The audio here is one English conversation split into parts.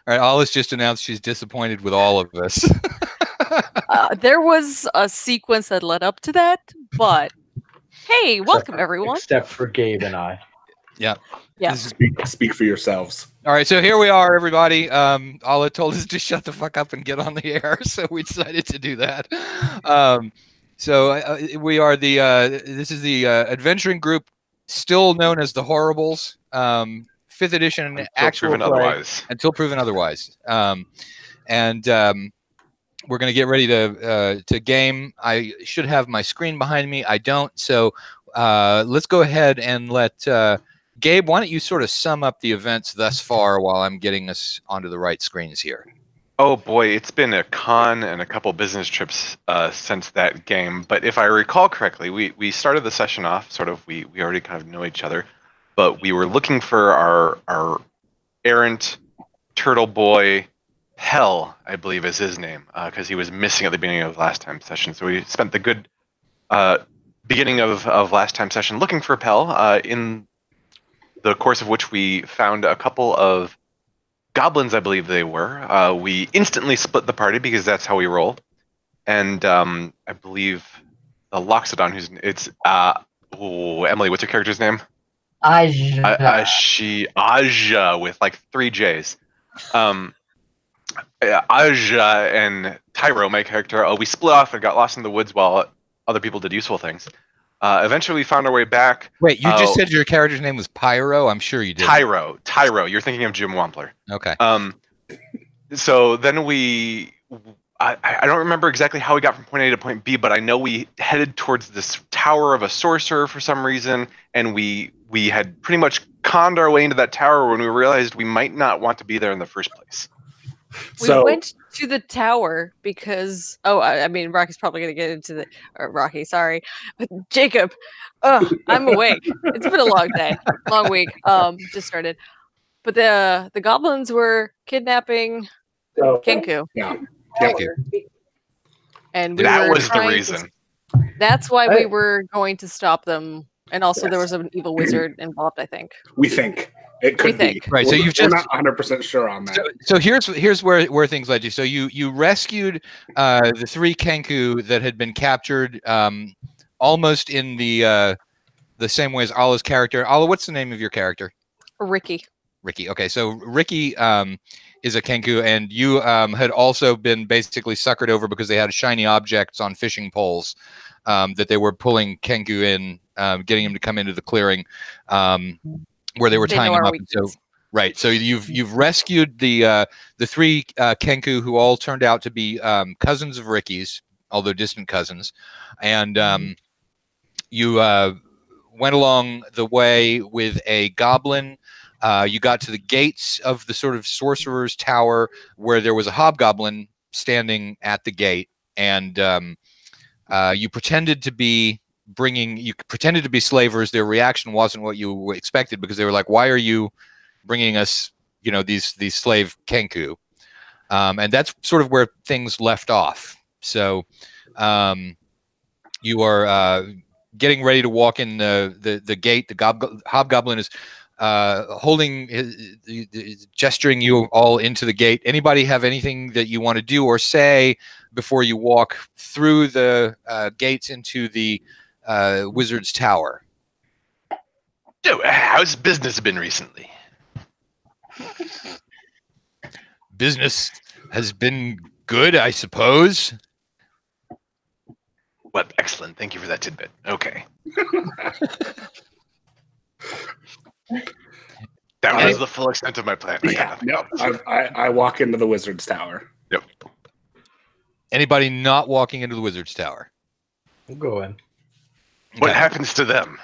All right, Alice just announced she's disappointed with all of this. There was a sequence that led up to that, but hey, welcome everyone. Except for Gabe and I. Yeah. Yeah. Speak for yourselves. All right, so here we are, everybody. Ala told us to shut the fuck up and get on the air, so we decided to do that. We are the this is the adventuring group, still known as the Horribles, 5th edition Until actual proven play, otherwise. until proven otherwise. We're going to get ready to game. I should have my screen behind me. I don't, so let's go ahead and let Gabe, why don't you sort of sum up the events thus far while I'm getting us onto the right screens here? Oh boy, it's been a con and a couple business trips since that game. But if I recall correctly, we started the session off sort of, we already kind of know each other, but we were looking for our errant turtle boy, Hell, I believe is his name, because he was missing at the beginning of last time session. So we spent the good beginning of last time session looking for Pell, in the course of which we found a couple of goblins, I believe they were. We instantly split the party because that's how we roll. And I believe the Loxodon, Emily, what's your character's name? Aja. Aja with like 3 J's. Aja and Tyro, my character, we split off and got lost in the woods while other people did useful things. Eventually, we found our way back. Wait, you just said your character's name was Pyro? I'm sure you did. Tyro. You're thinking of Jim Wampler. Okay. So then I don't remember exactly how we got from point A to point B, but I know we headed towards this tower of a sorcerer for some reason, and we had pretty much conned our way into that tower when we realized we might not want to be there in the first place. We went to the tower because I mean Rocky's probably gonna get into the Rocky, sorry. Jacob. I'm awake. It's been a long day. Long week. Just started. But the goblins were kidnapping Kenku. Yeah. Kenku. And we that were was the reason. That's why we were going to stop them. And also there was an evil wizard involved, I think. We think. It could be. Right, so you've we're just not 100% sure on that. So here's where things led you. So you rescued the 3 Kenku that had been captured almost in the same way as Ala's character. Ala, what's the name of your character? Ricky. Ricky. Okay, so Ricky is a Kenku, and you had also been basically suckered over because they had shiny objects on fishing poles that they were pulling Kenku in, getting him to come into the clearing. Where they were tying him up. So you've rescued the 3 Kenku who all turned out to be cousins of Ricky's, although distant cousins, and you went along the way with a goblin. You got to the gates of the sort of sorcerer's tower where there was a hobgoblin standing at the gate, and you pretended to be slavers. Their reaction wasn't what you expected because they were like, why are you bringing us, these slave Kenku? And that's sort of where things left off. So you are getting ready to walk in the gate. The hobgoblin is gesturing you all into the gate. Anybody have anything that you want to do or say before you walk through the gates into the Wizard's Tower? So, how's business been recently? Business has been good, I suppose. Well, excellent. Thank you for that tidbit. Okay. That was the full extent of my plan. I walk into the Wizard's Tower. Yep. Anybody not walking into the Wizard's Tower? We'll go in. What happens to them?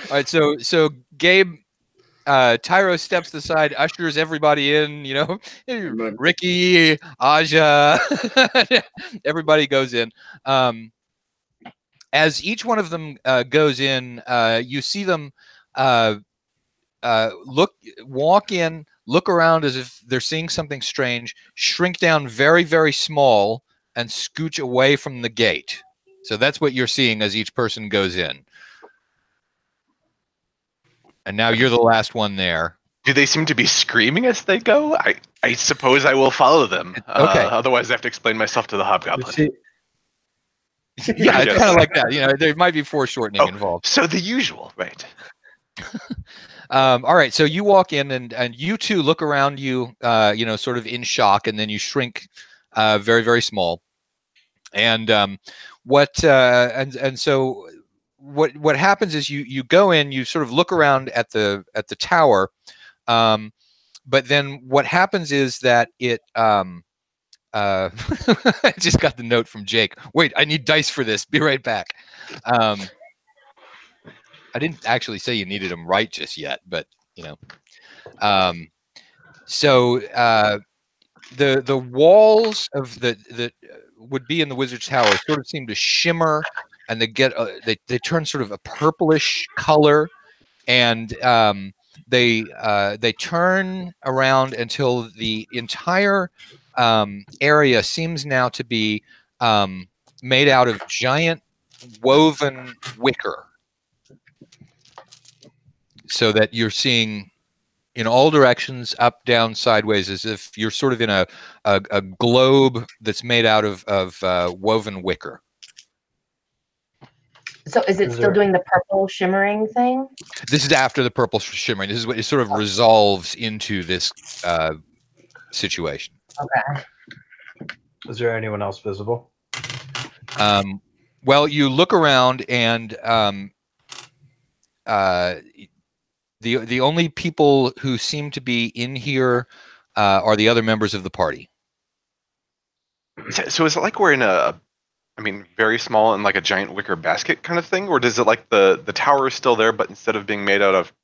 All right, so Gabe, Tyro steps aside, ushers everybody in. Ricky, Aja, everybody goes in. As each one of them goes in, you see them walk in, look around as if they're seeing something strange, shrink down very, very small, and scooch away from the gate. So that's what you're seeing as each person goes in. And now you're the last one there. Do they seem to be screaming as they go? I suppose I will follow them. Okay. Otherwise, I have to explain myself to the hobgoblin. Yeah, it's Yes. kind of like that. There might be foreshortening involved. So the usual, right? All right. So you walk in, and you two look around you, sort of in shock, and then you shrink, very, very small. And so what happens is you go in, you sort of look around at the tower, but then what happens is that it I just got the note from Jake. Wait, I need dice for this. Be right back. I didn't actually say you needed them right just yet, but so the walls of the would be in the wizard's tower sort of seem to shimmer, and they turn sort of a purplish color, and they turn around until the entire area seems now to be made out of giant woven wicker, so that you're seeing in all directions, up, down, sideways, as if you're sort of in a globe that's made out of woven wicker. So is it still doing the purple shimmering thing? This is after the purple shimmering. This is what it sort of resolves into this situation. Okay. Is there anyone else visible? Well, you look around, and the only people who seem to be in here are the other members of the party. So is it like we're in very small and like a giant wicker basket kind of thing? Or does it like the tower is still there, but instead of being made out of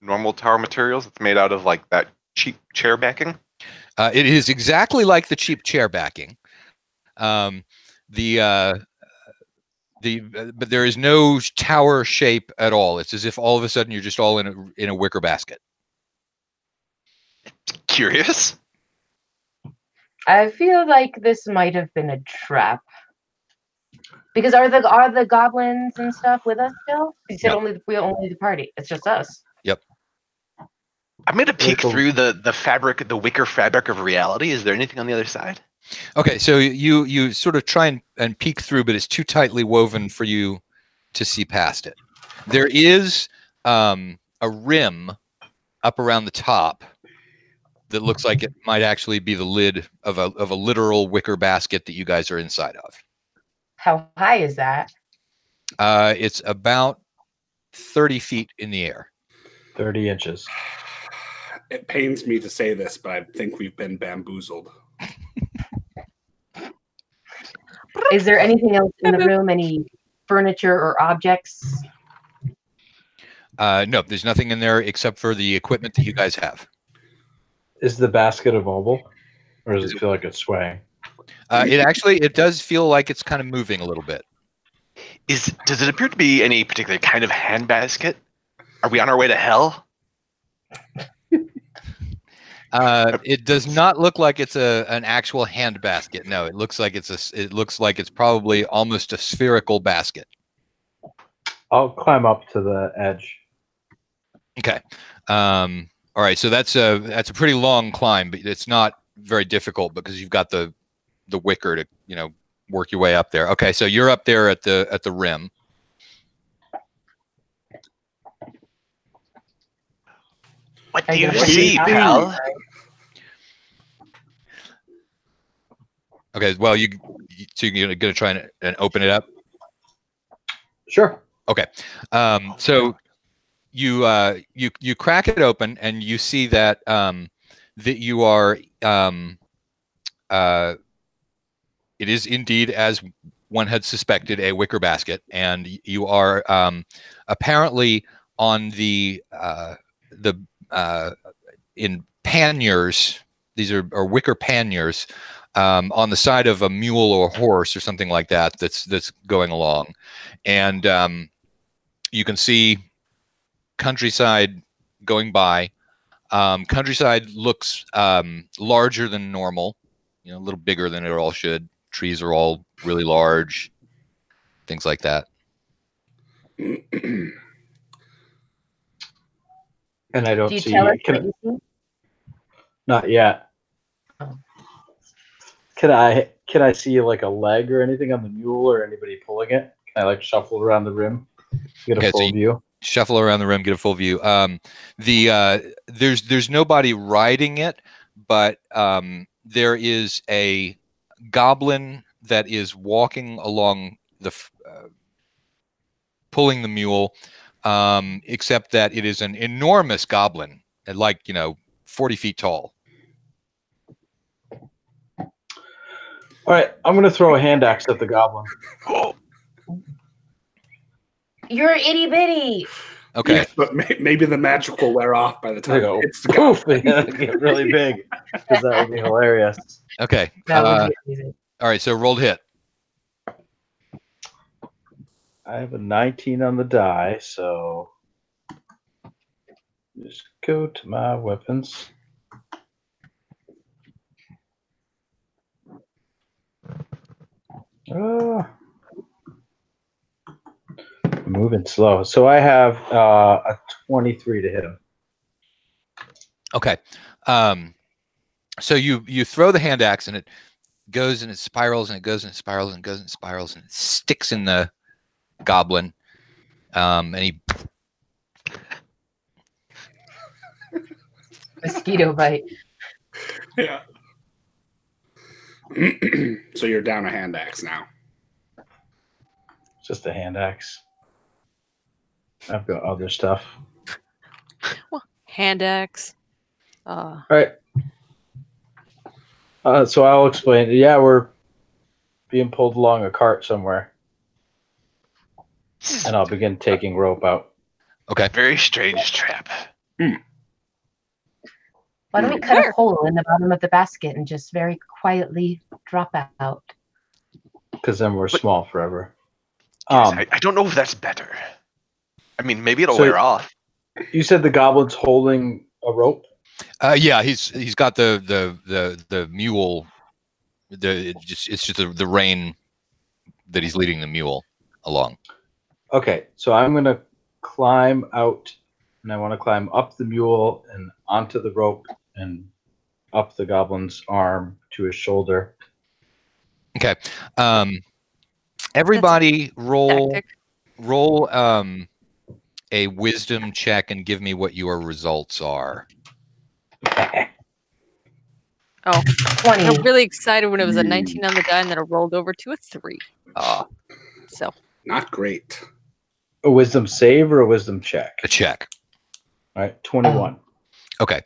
normal tower materials, it's made out of like that cheap chair backing? It is exactly like the cheap chair backing. But there is no tower shape at all. It's as if all of a sudden you're just all in a wicker basket. Curious. I feel like this might have been a trap. Because are the goblins and stuff with us still? You said only the party. It's just us. Yep. I'm gonna peek through the wicker fabric of reality. Is there anything on the other side? Okay, so you sort of try and peek through, but it's too tightly woven for you to see past it. There is a rim up around the top that looks like it might actually be the lid of a literal wicker basket that you guys are inside of. How high is that? It's about 30 feet in the air. 30 inches. It pains me to say this, but I think we've been bamboozled. Is there anything else in the room? Any furniture or objects? No, there's nothing in there except for the equipment that you guys have. Is the basket immobile, or does it feel like it's swaying? It does feel like it's kind of moving a little bit. Does it appear to be any particular kind of handbasket? Are we on our way to hell? It does not look like it's an actual hand basket. No, it looks like it's probably almost a spherical basket. I'll climb up to the edge. Okay. All right. So that's a pretty long climb, but it's not very difficult because you've got the wicker to work your way up there. Okay. So you're up there at the rim. What do you see, pal? Okay. Well, so you're gonna try and open it up. Sure. Okay. So you crack it open, and you see that that you are it is indeed, as one had suspected, a wicker basket, and you are apparently on in panniers. These are wicker panniers on the side of a mule or horse or something like that that's going along, and you can see countryside going by. Countryside looks larger than normal, a little bigger than it all should. Trees are all really large, things like that. And I don't Do you see. tell us what you see? Not yet. Oh. Can I see like a leg or anything on the mule or anybody pulling it? Can I like shuffle around the rim, get a full view? Shuffle around the rim, get a full view. There's nobody riding it, but there is a goblin that is walking along pulling the mule, except that it is an enormous goblin, like 40 feet tall. All right, I'm gonna throw a hand axe at the goblin. Oh, You're itty bitty. Okay. Yeah, but maybe the magic will wear off by the There time you go. it's the goblin. Get really big, because that would be hilarious. Okay. That would be amazing. All right. So rolled hit. I have a 19 on the die, so just go to my weapons. Moving slow. So I have a 23 to hit him. Okay. So you throw the hand axe and it goes and it spirals and it goes and it spirals and goes and it spirals and it sticks in the goblin. And he Mosquito bite. Yeah. So you're down a hand axe now. Just a hand axe. I've got other stuff. Well, hand axe. All right. So I'll explain. Yeah, we're being pulled along a cart somewhere. And I'll begin taking rope out. Okay. very strange trap. Why don't we cut a hole in the bottom of the basket and just very quietly drop out? Because then we're small forever. Yes, I don't know if that's better. I mean, maybe it'll wear off. You said the goblin's holding a rope? Yeah, he's got the mule. It's just the rein that he's leading the mule along. Okay, so I'm gonna climb out, and I want to climb up the mule and onto the rope and up the goblin's arm to his shoulder. Okay. Everybody roll a wisdom check and give me what your results are. Oh, 20. I'm really excited when it was a 19 on the die and then it rolled over to a 3. So Not great. A wisdom save or a wisdom check? A check. All right, 21. Okay.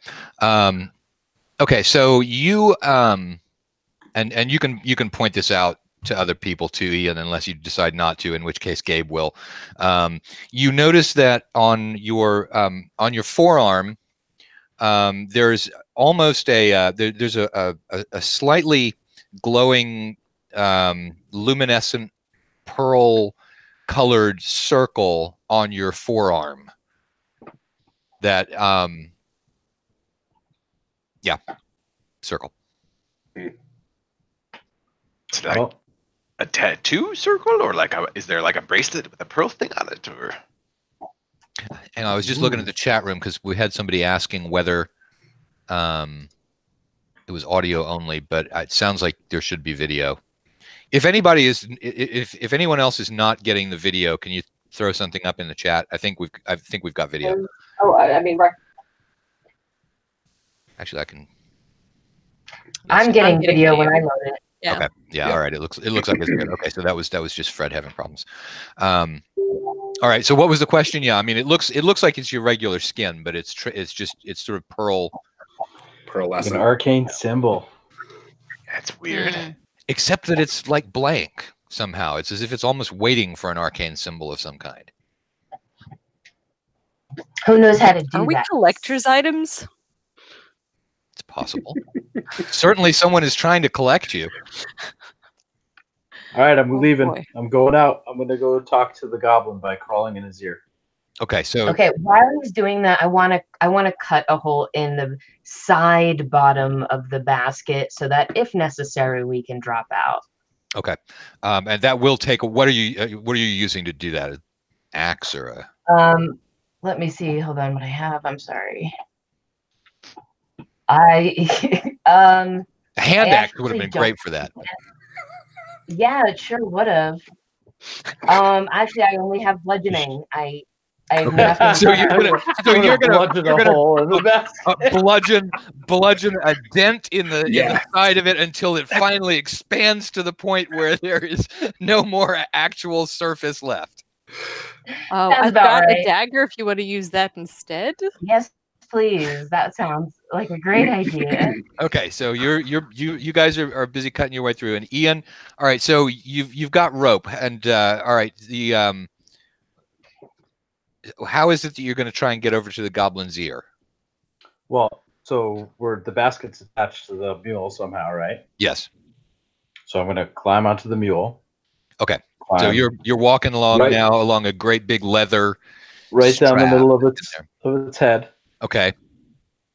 Okay. So you and you can point this out to other people too, Ian, unless you decide not to, in which case Gabe will. You notice that on your forearm, there's almost there's a slightly glowing luminescent pearl colored circle on your forearm that circle. Is it like a tattoo circle, or is there like a bracelet with a pearl thing on it, or? And I was just looking at the chat room because we had somebody asking whether it was audio only, but it sounds like there should be video. If anyone else is not getting the video, can you throw something up in the chat? I think we've got video. I mean, Actually, I can. I'm getting video when I load it. Yeah. Okay. Yeah. All right. It looks like it's good. Okay. So that was just Fred having problems. All right. So what was the question? Yeah. I mean, it looks like it's your regular skin, but it's sort of pearlescent. An arcane symbol. That's weird. Except that it's like blank somehow. It's as if it's almost waiting for an arcane symbol of some kind. Who knows how to do Are we that? collector's items? It's possible. Certainly someone is trying to collect you. All right, I'm leaving. Boy. I'm going out. I'm going to go talk to the goblin by crawling in his ear. Okay, so Okay, while he's doing that, I want to cut a hole in the side bottom of the basket so that if necessary we can drop out. okay, and that will take. What are you using to do that? An axe or a? Let me see. Hold on, what I have. I'm sorry. I A hand axe would have actually been don't. great for that. Yeah, it sure would have. Actually, I only have bludgeoning. I have Okay. nothing. So you're gonna bludgeon a hole in the basket. bludgeon a dent in the Yeah. side of it until it finally expands to the point where there is no more actual surface left. Oh, Sounds I've about got a right. dagger if you want to use that instead. Yes, please. That sounds like a great idea. Okay, so you guys are busy cutting your way through, and Ian, all right, so you've got rope, and all right, the how is it that you're going to try and get over to the goblin's ear? Well, so the basket's attached to the mule somehow, right? Yes. So I'm going to climb onto the mule. Okay. Climb So you're walking along right- now along a great big leather right down the strap middle of in its head, Okay.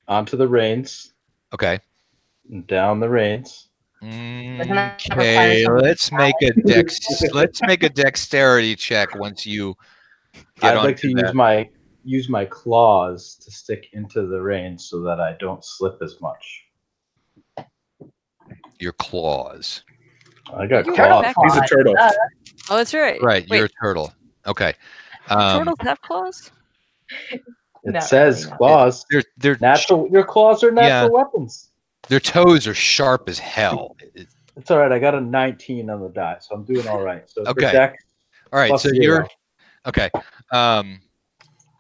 onto the reins, Okay. and down the reins. that require Okay. some Let's make a dexterity check once you get I'd on like to use my claws to stick into the reins so that I don't slip as much. your claws. I got You Turtle claws. He's a claws. turtle. Oh, that's right. Right, you're Wait, a turtle. Okay. turtles have claws? It Not says really, no. claws. They're Natural. Your claws are natural weapons. their toes are sharp as hell. It's all right. I got a 19 on the die, so I'm doing all right. So Okay. for dex, All right, plus so 0. you're okay.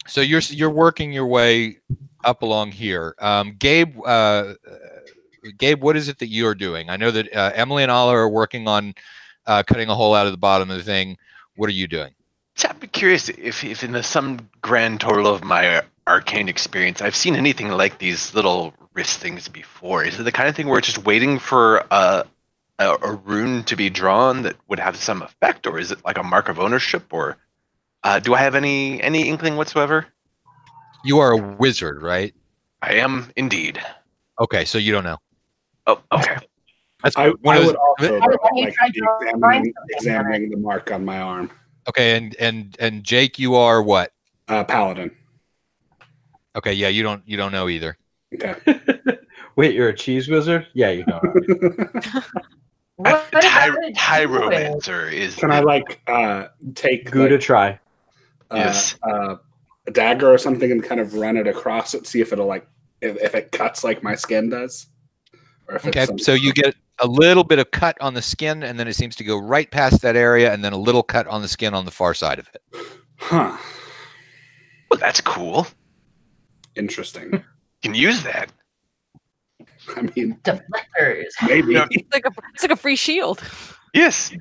So you're working your way up along here. Gabe, what is it that you're doing? I know that Emily and Ola are working on cutting a hole out of the bottom of the thing. What are you doing? So I'd be curious if in the some grand total of my arcane experience, I've seen anything like these little wrist things before. Is it the kind of thing where it's just waiting for a rune to be drawn that would have some effect, or is it like a mark of ownership, or do I have any inkling whatsoever? You are a wizard, right? I am indeed. Okay, so you don't know. Oh, okay. That's I one of would those. also Why don't you like try be drawing something examining the mark on my arm. Okay, and Jake, you are what? Paladin. Okay, yeah, you don't know either. Okay. Wait, you're a cheese wizard? Yeah, you don't know. What about it? Tyromancer is. Can I take Good to try. Yes. a dagger or something and kind of run it across it, see if it'll if it cuts like my skin does? Or if Okay, it's so you get a little bit of cut on the skin, and then it seems to go right past that area, and then a little cut on the skin on the far side of it. Huh. Well, that's cool. Interesting. You can use that. I mean, Deflectors. maybe. It's like a free shield. Yes. Yeah,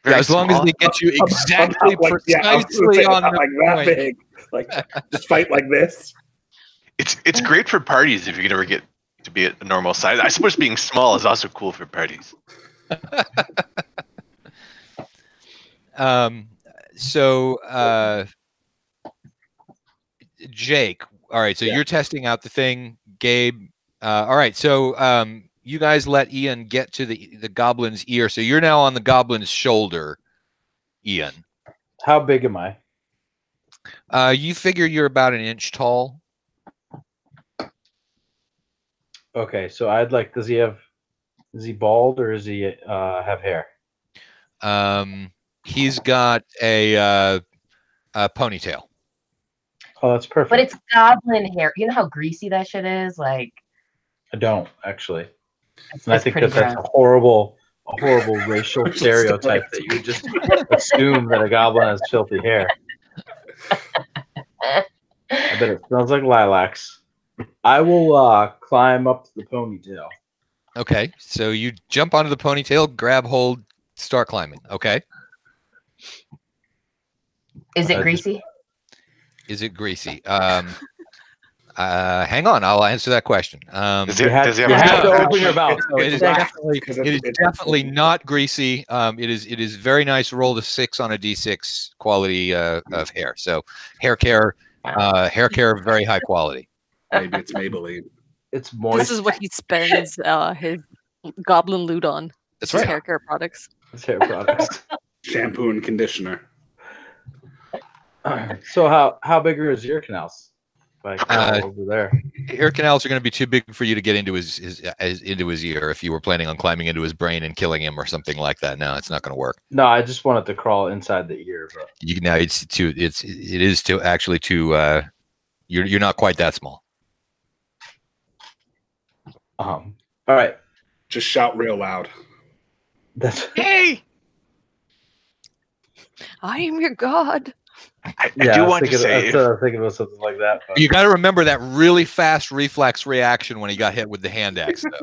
Very as long as small. they get you exactly About, precisely on not the like that point. big. Like just fight like this. It's great for parties if you can ever get to be a normal size. I suppose being small is also cool for parties. So Jake, all right, so Yeah. you're testing out the thing. Gabe, all right, so you guys let Ian get to the goblin's ear, so you're now on the goblin's shoulder, Ian. How big am I? You figure you're about an inch tall. Okay, so I'd like. Is he bald or does he have hair? He's got a ponytail. Oh, that's perfect. But it's goblin hair. You know how greasy that shit is? Like, I don't actually, it's, and I it's think pretty that's a gross. horrible racial stereotype that you just assume that a goblin has filthy hair. I bet it smells like lilacs. I will climb up to the ponytail. Okay, so you jump onto the ponytail, grab hold, start climbing. Okay. Is it greasy? Is it greasy? Hang on, I'll answer that question. Does You it have have to a open your mouth. No, it is wax, definitely, 'cause it is it's- definitely not greasy. It is very nice. Roll the 6 on a d6 quality of hair. So hair care, very high quality. Maybe it's Maybelline. It's moist. This is what he spends his goblin loot on. That's His right. hair care products. It's hair products. Shampoo and conditioner. So how big are his ear canals? If I go over there. Ear canals are going to be too big for you to get into his ear if you were planning on climbing into his brain and killing him or something like that. No, it's not going to work. No, I just wanted to crawl inside the ear, but it is too actually too you're not quite that small. all right. Just shout real loud. That's Hey! I am your god. I do want to I say, was thinking about something like that. But... You got to remember that really fast reflex reaction when he got hit with the hand axe, though.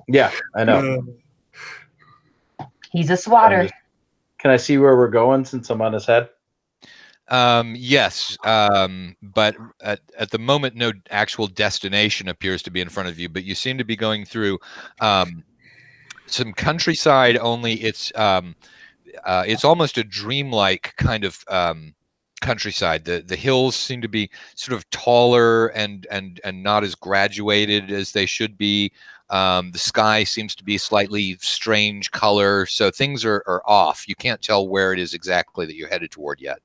Yeah, I know. He's a swatter. Can I see where we're going since I'm on his head? Yes, but at the moment, no actual destination appears to be in front of you. But you seem to be going through some countryside. Only it's almost a dreamlike kind of countryside. The hills seem to be sort of taller and not as graduated as they should be. The sky seems to be slightly strange color, so things are off. You can't tell where it is exactly that you're headed toward yet.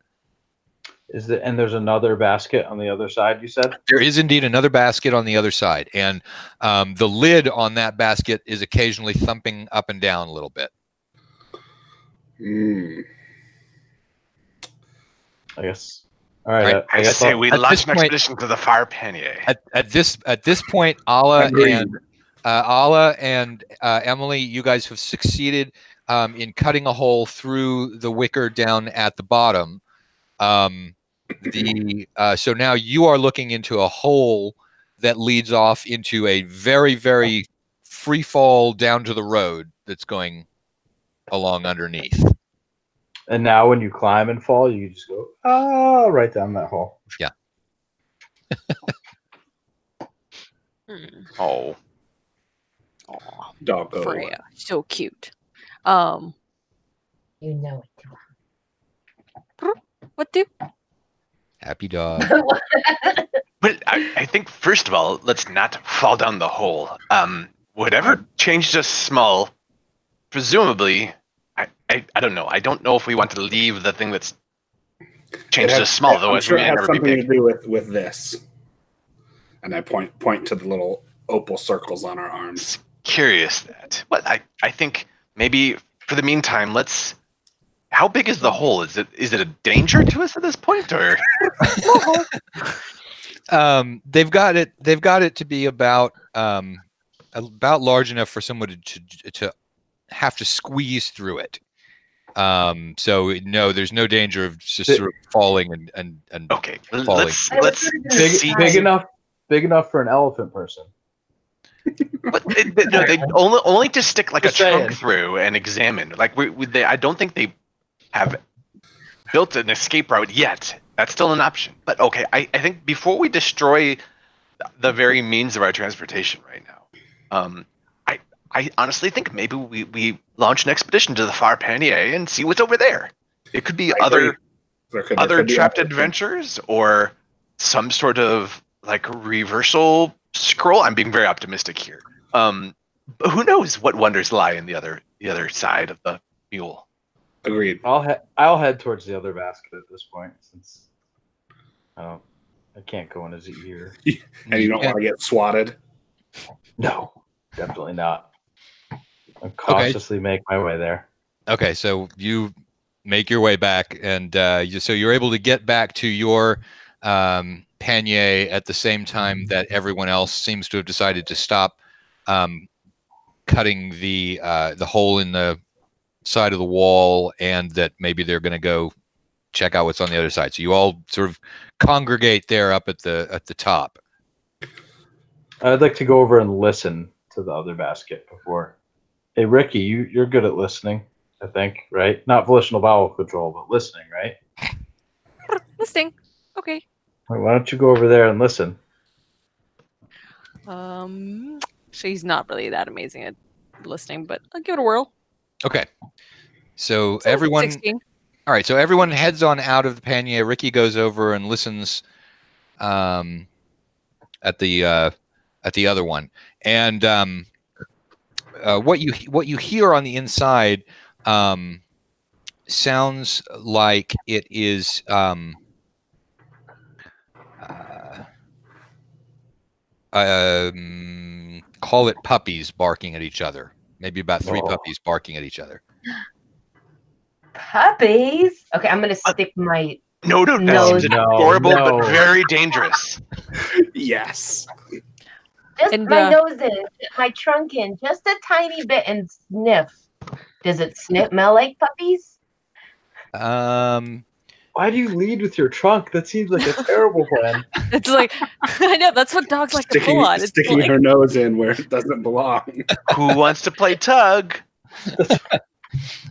And there's another basket on the other side, you said? There is indeed another basket on the other side, and the lid on that basket is occasionally thumping up and down a little bit. I guess. All right. I say we launch an expedition to the far pannier. At this point, Ala and Emily, you guys have succeeded in cutting a hole through the wicker down at the bottom. So now you are looking into a hole that leads off into a very, very free fall down to the road that's going along underneath. And now when you climb and fall, you just go, right down that hole. Yeah. Oh. Doggo. Freya, so cute. You know it. What do? Happy dog. But I think, first of all, let's not fall down the hole. Whatever changed us small, presumably, I don't know. I don't know if we want to leave the thing that's changed us small, though. I'm sure it has something to do with this. And I point to the little opal circles on our arms. Curious that. What I think maybe for the meantime, let's. How big is the hole? Is it a danger to us at this point, or? They've got it to be about large enough for someone to have to squeeze through it. So no, there's no danger of just sort of falling and okay. Falling. Let's see. Big enough for an elephant person. But they only to stick like Just a trunk saying. through and examine. Like I don't think they have built an escape route yet. That's still an option. But okay, I think before we destroy the very means of our transportation right now, I honestly think maybe we launch an expedition to the far pannier and see what's over there. It could be other trapped adventures or some sort of like reversal scroll. I'm being very optimistic here. But who knows what wonders lie in the other side of the mule. Agreed. I'll head towards the other basket at this point since I can't go in his ear. And you don't want to get swatted? No, definitely not. I'll cautiously make my way there. Okay, so you make your way back, and so you're able to get back to your pannier at the same time that everyone else seems to have decided to stop cutting the hole in the side of the wall, and that maybe they're going to go check out what's on the other side. So you all sort of congregate there up at the top. I'd like to go over and listen to the other basket before. Hey, Ricky, you're good at listening, I think, right? Not volitional bowel control, but listening, right? Listening. Okay. Why don't you go over there and listen? She's not really that amazing at listening, but I'll give it a whirl. Okay. So everyone 16. All right, so everyone heads on out of the pannier. Ricky goes over and listens at the other one. And what you hear on the inside sounds like it is call it puppies barking at each other. Maybe about 3 puppies barking at each other. Puppies? Okay, I'm gonna stick my No, that nose. seems adorable, but very dangerous. Yes. Just my nose in, my trunk in, just a tiny bit, and sniff. Does it smell like puppies? Why do you lead with your trunk? That seems like a terrible plan. It's like, I know, that's what dogs like to pull on. It's sticking her nose in where it doesn't belong. Who wants to play tug?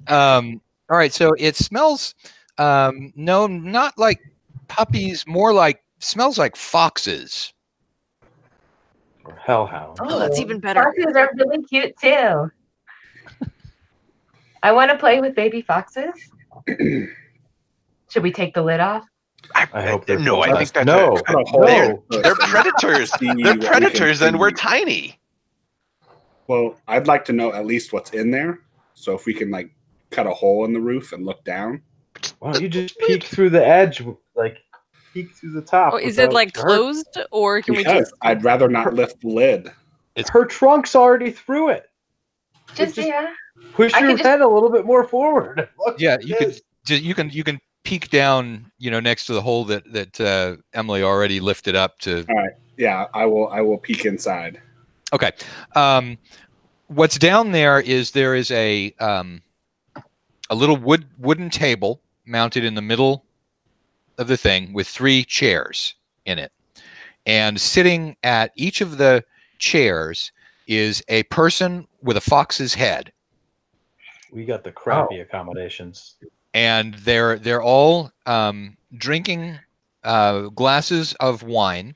All right, so it smells, no, not like puppies, more like, smells like foxes. Or hellhounds. Oh, that's even better. Foxes are really cute too. I want to play with baby foxes. Should we take the lid off? I hope they're no. I think that's no. They're predators. They're predators, and we're tiny. Well, I'd like to know at least what's in there. So if we can like cut a hole in the roof and look down. Why don't you just peek through the edge, like peek through the top? Oh, is it like closed, or can we just? I'd rather not lift the lid. Her trunk's already through it. Just yeah. Push your head a little bit more forward. Look, yeah, you can peek down, next to the hole that Emily already lifted up to. All right. Yeah, I will peek inside. Okay. What's down there is a little wooden table mounted in the middle of the thing with 3 chairs in it, and sitting at each of the chairs is a person with a fox's head. We got the crappy accommodations. And they're all drinking glasses of wine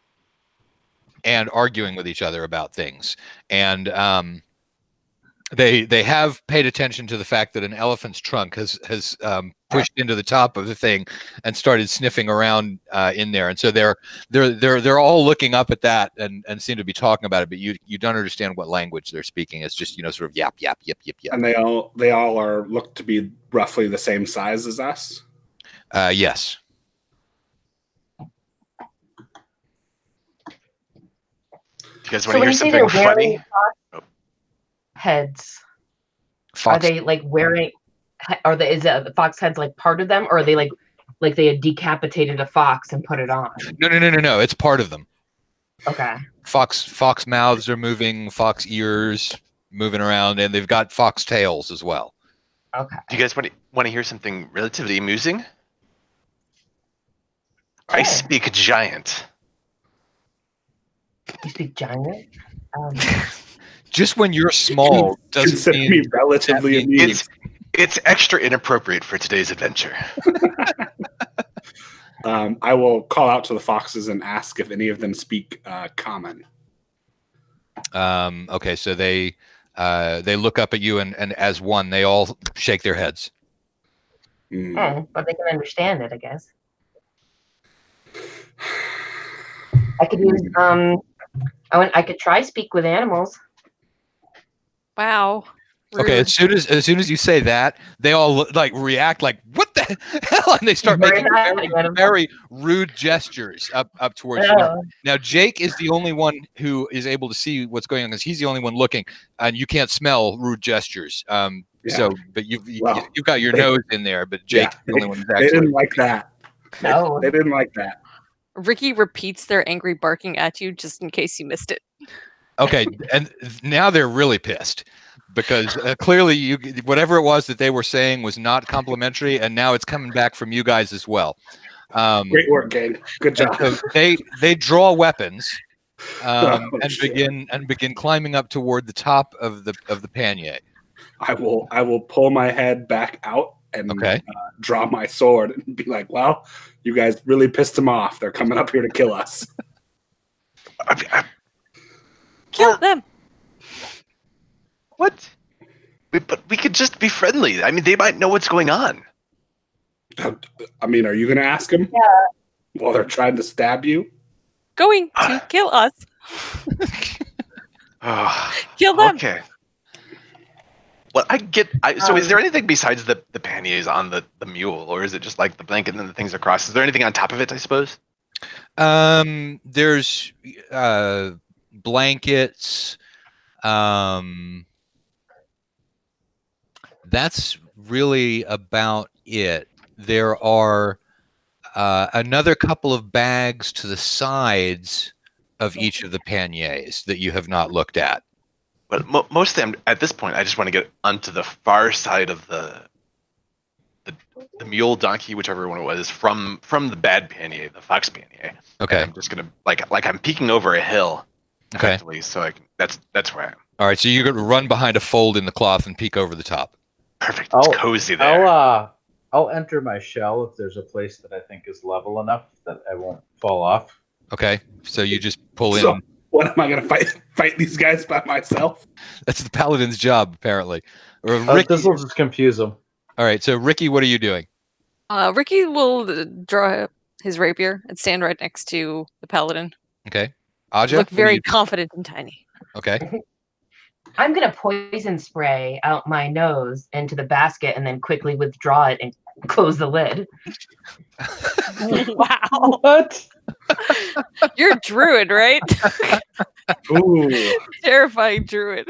and arguing with each other about things. And they have paid attention to the fact that an elephant's trunk has pushed into the top of the thing and started sniffing around in there. And so they're all looking up at that and seem to be talking about it, but you don't understand what language they're speaking. It's just sort of yap yap yip yip yip. And they all are look to be roughly the same size as us. Yes. You guys want to hear something funny? Heads. Fox. Are they like wearing? Is the fox heads like part of them, or are they like they had decapitated a fox and put it on? No. It's part of them. Okay. Fox mouths are moving, fox ears moving around, and they've got fox tails as well. Okay. Do you guys want to hear something relatively amusing? Sure. I speak giant. You speak giant? Just when you're small doesn't mean relatively amused. It's extra inappropriate for today's adventure. I will call out to the foxes and ask if any of them speak common. Okay, so they look up at you and as one, they all shake their heads. Oh, but they can understand it, I guess. I could use I could try speak with animals. Wow. Rude. Okay, as soon as you say that, they all react like, what the hell? And they start making very rude gestures up towards you. Now Jake is the only one who is able to see what's going on because he's the only one looking, and you can't smell rude gestures. So, but you've got your nose in there, but Jake's the only one who's actually. They didn't like that. No, they didn't like that. Ricky repeats their angry barking at you just in case you missed it. Okay, and now they're really pissed because clearly whatever it was that they were saying was not complimentary, and now it's coming back from you guys as well. Great work, gang. Good job. So they draw weapons and begin climbing up toward the top of the pannier. I will pull my head back out and draw my sword and be like, well, you guys really pissed them off. They're coming up here to kill us. Kill them. What? But we could just be friendly. I mean, they might know what's going on. I mean, are you going to ask them? Yeah. While they're trying to stab you? Going to kill us. Kill them. Okay. Well, so is there anything besides the panniers on the mule, or is it just like the blanket and the things across? Is there anything on top of it, I suppose? There's blankets. That's really about it. There are another couple of bags to the sides of each of the panniers that you have not looked at. But mostly, at this point, I just want to get onto the far side of the mule, donkey, whichever one it was, from the bad pannier, the fox pannier. Okay. And I'm just gonna like I'm peeking over a hill. Okay. So I can, that's where I am. All right. So you're going to run behind a fold in the cloth and peek over the top. Perfect. It's cozy there. I'll enter my shell if there's a place that I think is level enough that I won't fall off. Okay. So you just pull So, in. what am I going to fight these guys by myself? That's the paladin's job, apparently. Or This will just confuse them. All right. So Ricky, what are you doing? Ricky will draw his rapier and stand right next to the paladin. Okay. Aja, look very confident and tiny. Okay. I'm going to poison spray out my nose into the basket and then quickly withdraw it and close the lid. Wow. What? You're a druid, right? Ooh. Terrifying druid.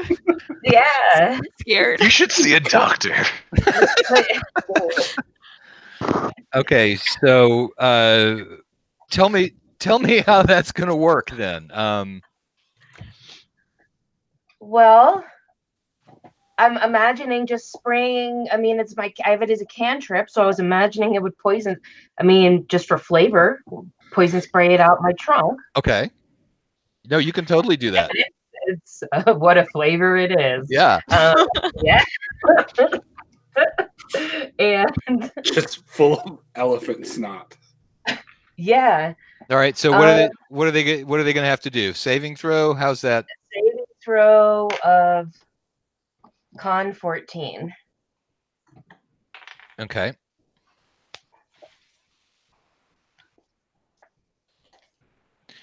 Yeah. Scared. You should see a doctor. Okay. So tell me how that's going to work then. Well, I'm imagining just spraying. I mean, I have it as a cantrip, so I was imagining it would poison. I mean, just for flavor, poison spray it out my trunk. Okay. No, you can totally do that. It's what a flavor it is. Yeah. Yeah. And just full of elephant snot. Yeah. All right. So what are they going to have to do? Saving throw? How's that? Saving throw of con 14. Okay.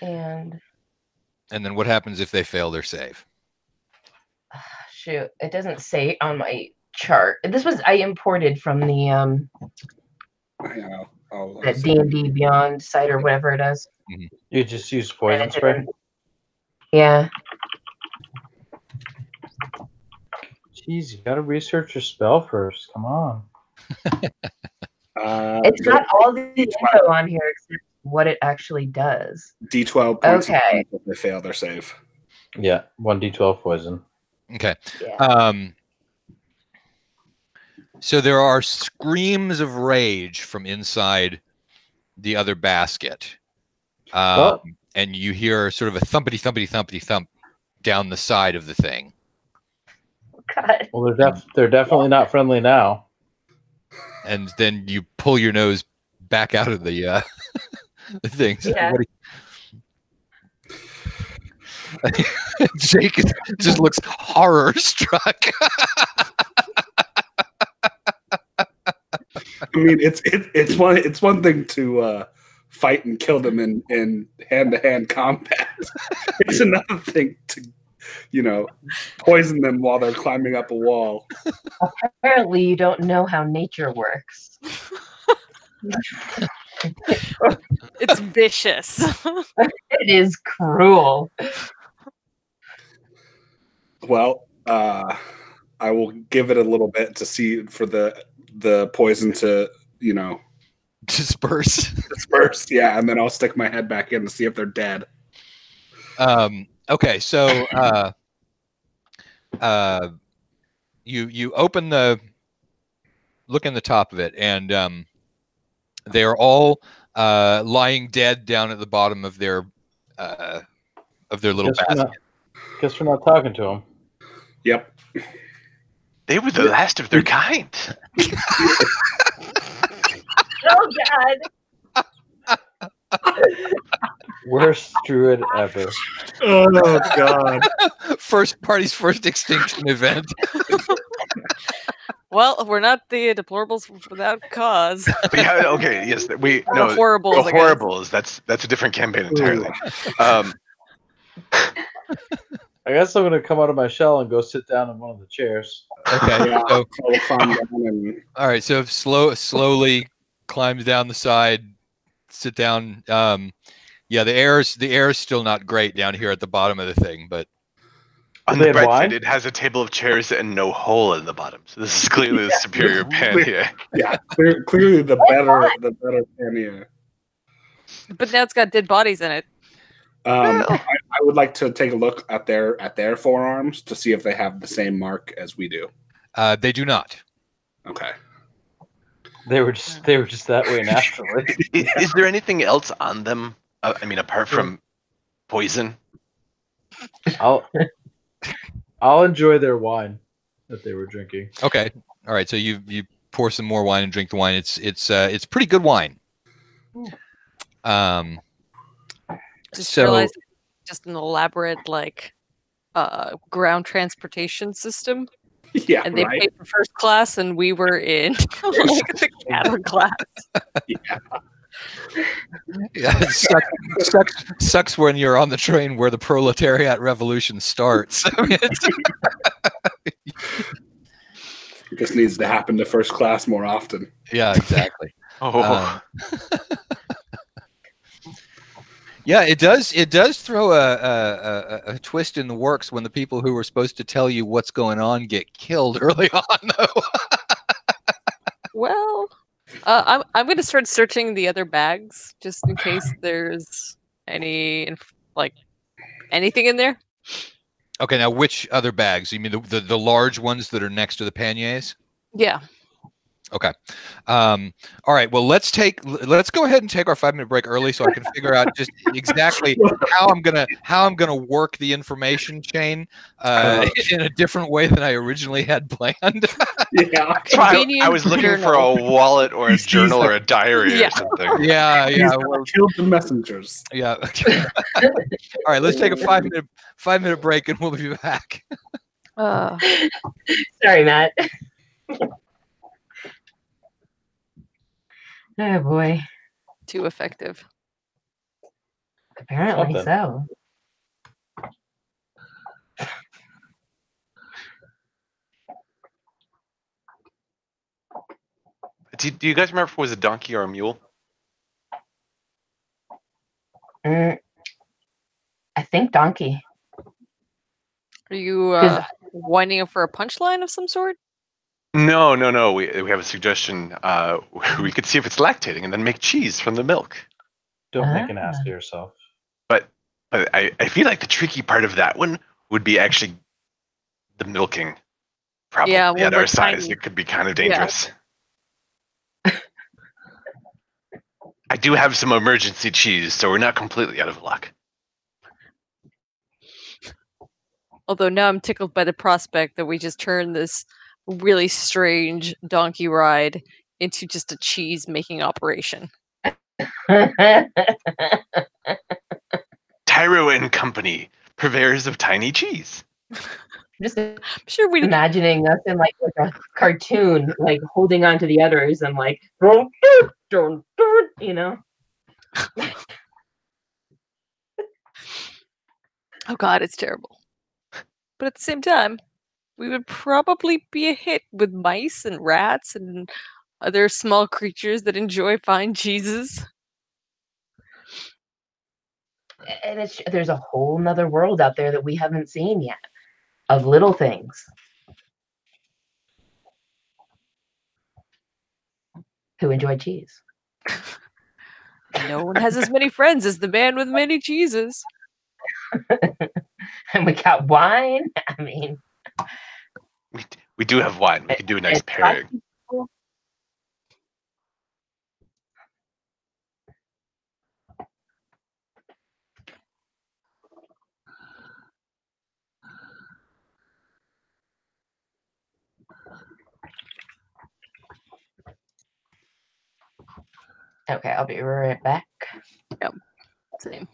And then what happens if they fail their save? Shoot, it doesn't say on my chart. I imported from the I know. that D&D Beyond site or whatever it is. Mm-hmm. You just use poison spray? Yeah. Jeez, you gotta research your spell first. Come on. It's got all the info on here except what it actually does. D12 points okay. if they fail their save. Yeah, 1d12 poison. Okay. Yeah. So there are screams of rage from inside the other basket. And you hear sort of a thumpity, thumpity, thumpity, thump down the side of the thing. God. Well, they're definitely not friendly now. And then you pull your nose back out of the things. Yeah. Jake just looks horror struck. I mean, it's one thing to fight and kill them in hand-to-hand combat. It's another thing to, poison them while they're climbing up a wall. Apparently, you don't know how nature works. It's vicious. It is cruel. Well, I will give it a little bit to see for the poison to, disperse. Yeah, and then I'll stick my head back in to see if they're dead. Okay, so you open look in the top of it, and they are all lying dead down at the bottom of their little basket. Guess we're not talking to them. Yep. They were the last of their kind. Oh God. Worst druid ever. Oh God. Party's first extinction event. Well, we're not the deplorables without cause. Okay, yes, The horribles. The horribles. That's a different campaign entirely. I guess I'm gonna come out of my shell and go sit down in one of the chairs. Okay. Yeah, So, we'll climb down and all right. So slowly climbs down the side, sit down. Yeah, the air is still not great down here at the bottom of the thing, but On They the had bright wine? side, it has a table of chairs and no hole in the bottom. So this is clearly the superior pannier. yeah, clearly the better pannier. But now it's got dead bodies in it. Well. I would like to take a look at their forearms to see if they have the same mark as we do. they do not. Okay. They were just that way naturally. Is there anything else on them? I mean, apart from poison? I'll enjoy their wine that they were drinking. Okay. All right. So you pour some more wine and drink the wine. It's pretty good wine. Just So realized it's just an elaborate ground transportation system. Yeah, And they right. paid for first class, and we were in the cattle class. Yeah. yeah, it sucks when you're on the train where the proletariat revolution starts. I mean, This needs to happen to first class more often. yeah, exactly. Oh, Yeah, it does. It does throw a twist in the works when the people who were supposed to tell you what's going on get killed early on, though. Well, I'm going to start searching the other bags just in case there's anything in there. Okay, now which other bags? You mean the large ones that are next to the panniers? Yeah. Okay. All right. Well, let's go ahead and take our 5-minute break early so I can figure out just exactly how I'm gonna work the information chain in a different way than I originally had planned. Yeah. I was looking for a wallet or a journal or a diary or something. Yeah. Well, killed the messengers. Yeah. All right. Let's take a 5-minute break and we'll be back. Sorry, Matt. Oh boy. Too effective. Apparently so. Do you guys remember if it was a donkey or a mule? I think donkey. Are you winding up for a punchline of some sort? No. We have a suggestion. We could see if it's lactating and then make cheese from the milk. Don't make an ass of yourself. But I feel like the tricky part of that one would be actually the milking. Probably at our size, it could be kind of dangerous. Yeah. I do have some emergency cheese, so we're not completely out of luck. Although now I'm tickled by the prospect that we just turned this really strange donkey ride into just a cheese making operation. Tyro and Company, purveyors of tiny cheese. Just sure we imagining us in like a cartoon, like holding on to the udders and like, you know. Oh God, it's terrible. But at the same time, we would probably be a hit with mice and rats and other small creatures that enjoy fine cheeses. And there's a whole nother world out there that we haven't seen yet of little things who enjoy cheese. No one has as many friends as the man with many cheeses. And we got wine. I mean, we do have wine. We could do a nice pairing. Okay, I'll be right back. Yep, same.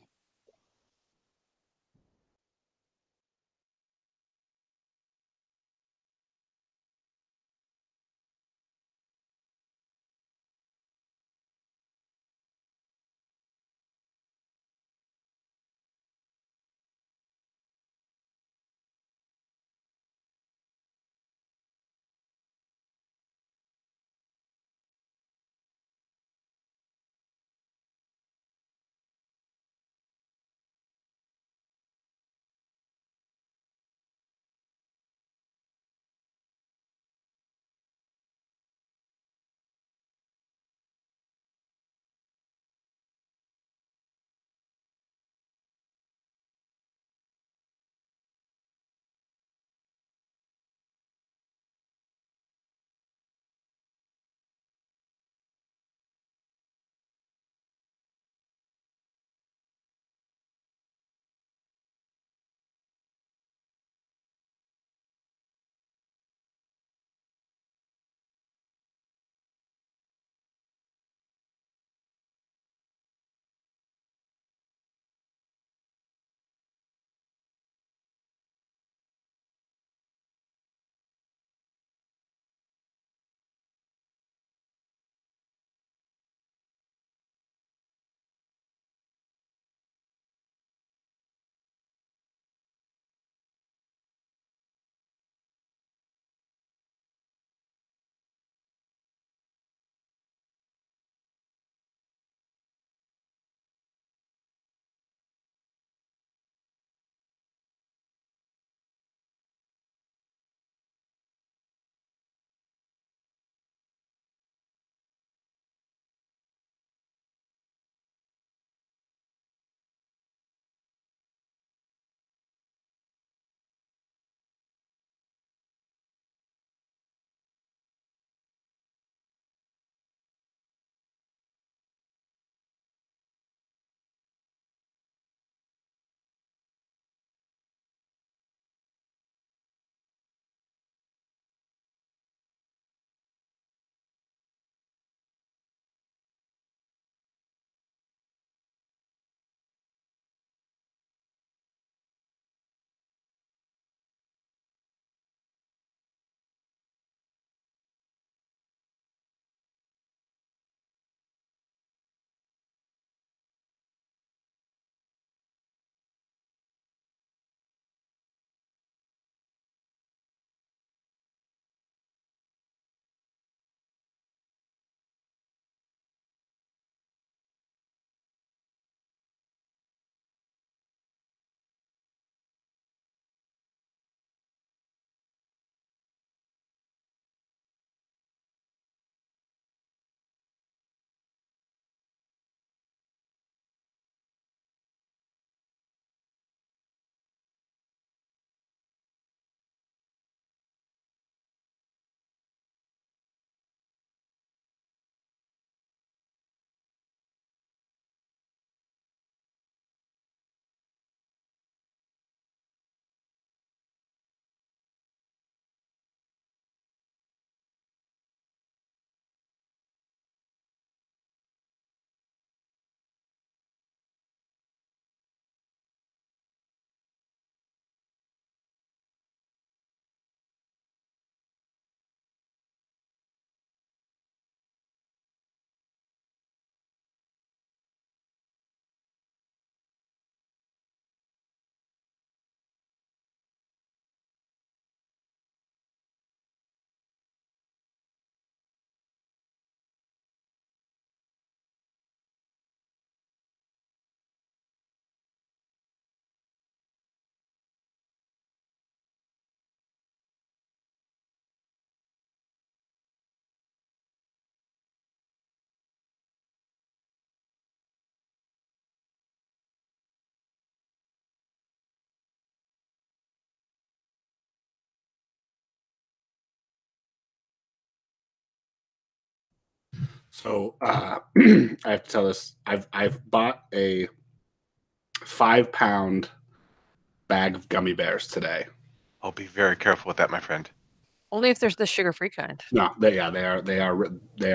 So I have to tell this. I've bought a 5-pound bag of gummy bears today. I'll be very careful with that, my friend. Only if there's the sugar-free kind. No, they are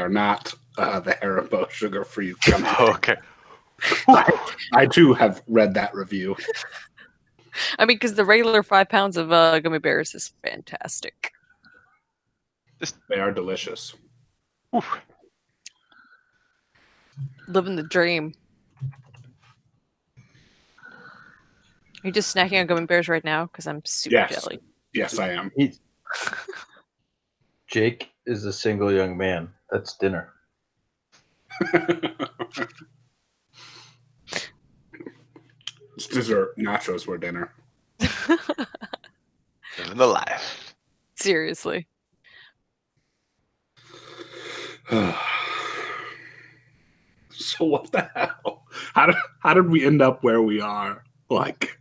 not the Haribo sugar-free gummy bears. Okay. I too have read that review. I mean, because the regular 5 pounds of gummy bears is fantastic. They are delicious. Oof. Living the dream. Are you just snacking on gummy bears right now? Because I'm super jelly. Yes, I am. Jake is a single young man. That's dinner. It's dessert. Nachos were dinner. Living the life. Seriously. So what the hell? How did we end up where we are? Like,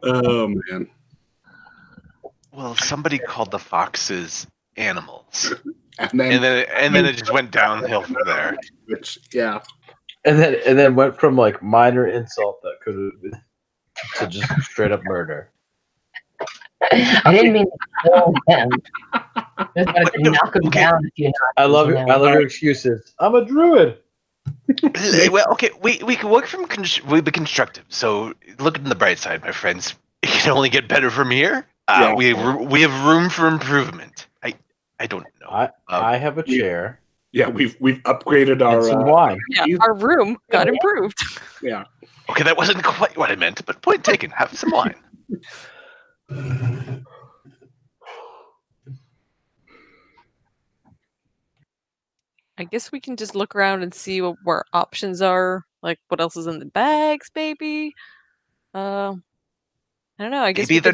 oh man. Well, somebody called the foxes animals, And then it just went downhill from there. which yeah. And then went from like minor insult that could have been to just straight up murder. I didn't mean to kill them. I just wanted to knock them down. If you're not, I love it. I love your excuses. I'm a druid. Well, okay, we can work from we'll be constructive. So look at the bright side, my friends. It can only get better from here. Yeah. We have room for improvement. I don't know. I have a chair. Yeah, we've upgraded our And some wine. Yeah, our room got improved. Yeah. Okay, that wasn't quite what I meant, but point taken. Have some wine. I guess we can just look around and see what our options are. Like, what else is in the bags, maybe? I don't know. I guess Maybe they're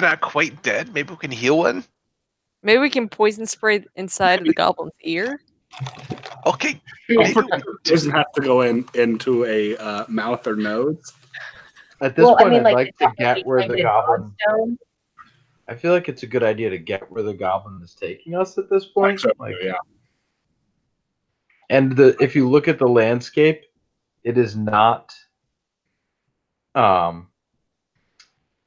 not quite dead. Maybe we can heal one. maybe we can poison spray inside of the goblin's ear. Okay. Doesn't have to go into a mouth or nose. At this point, I'd like to it's get where the like a goblin. Godstone. I feel like it's a good idea to get where the goblin is taking us at this point. Yeah. And if you look at the landscape, it is not.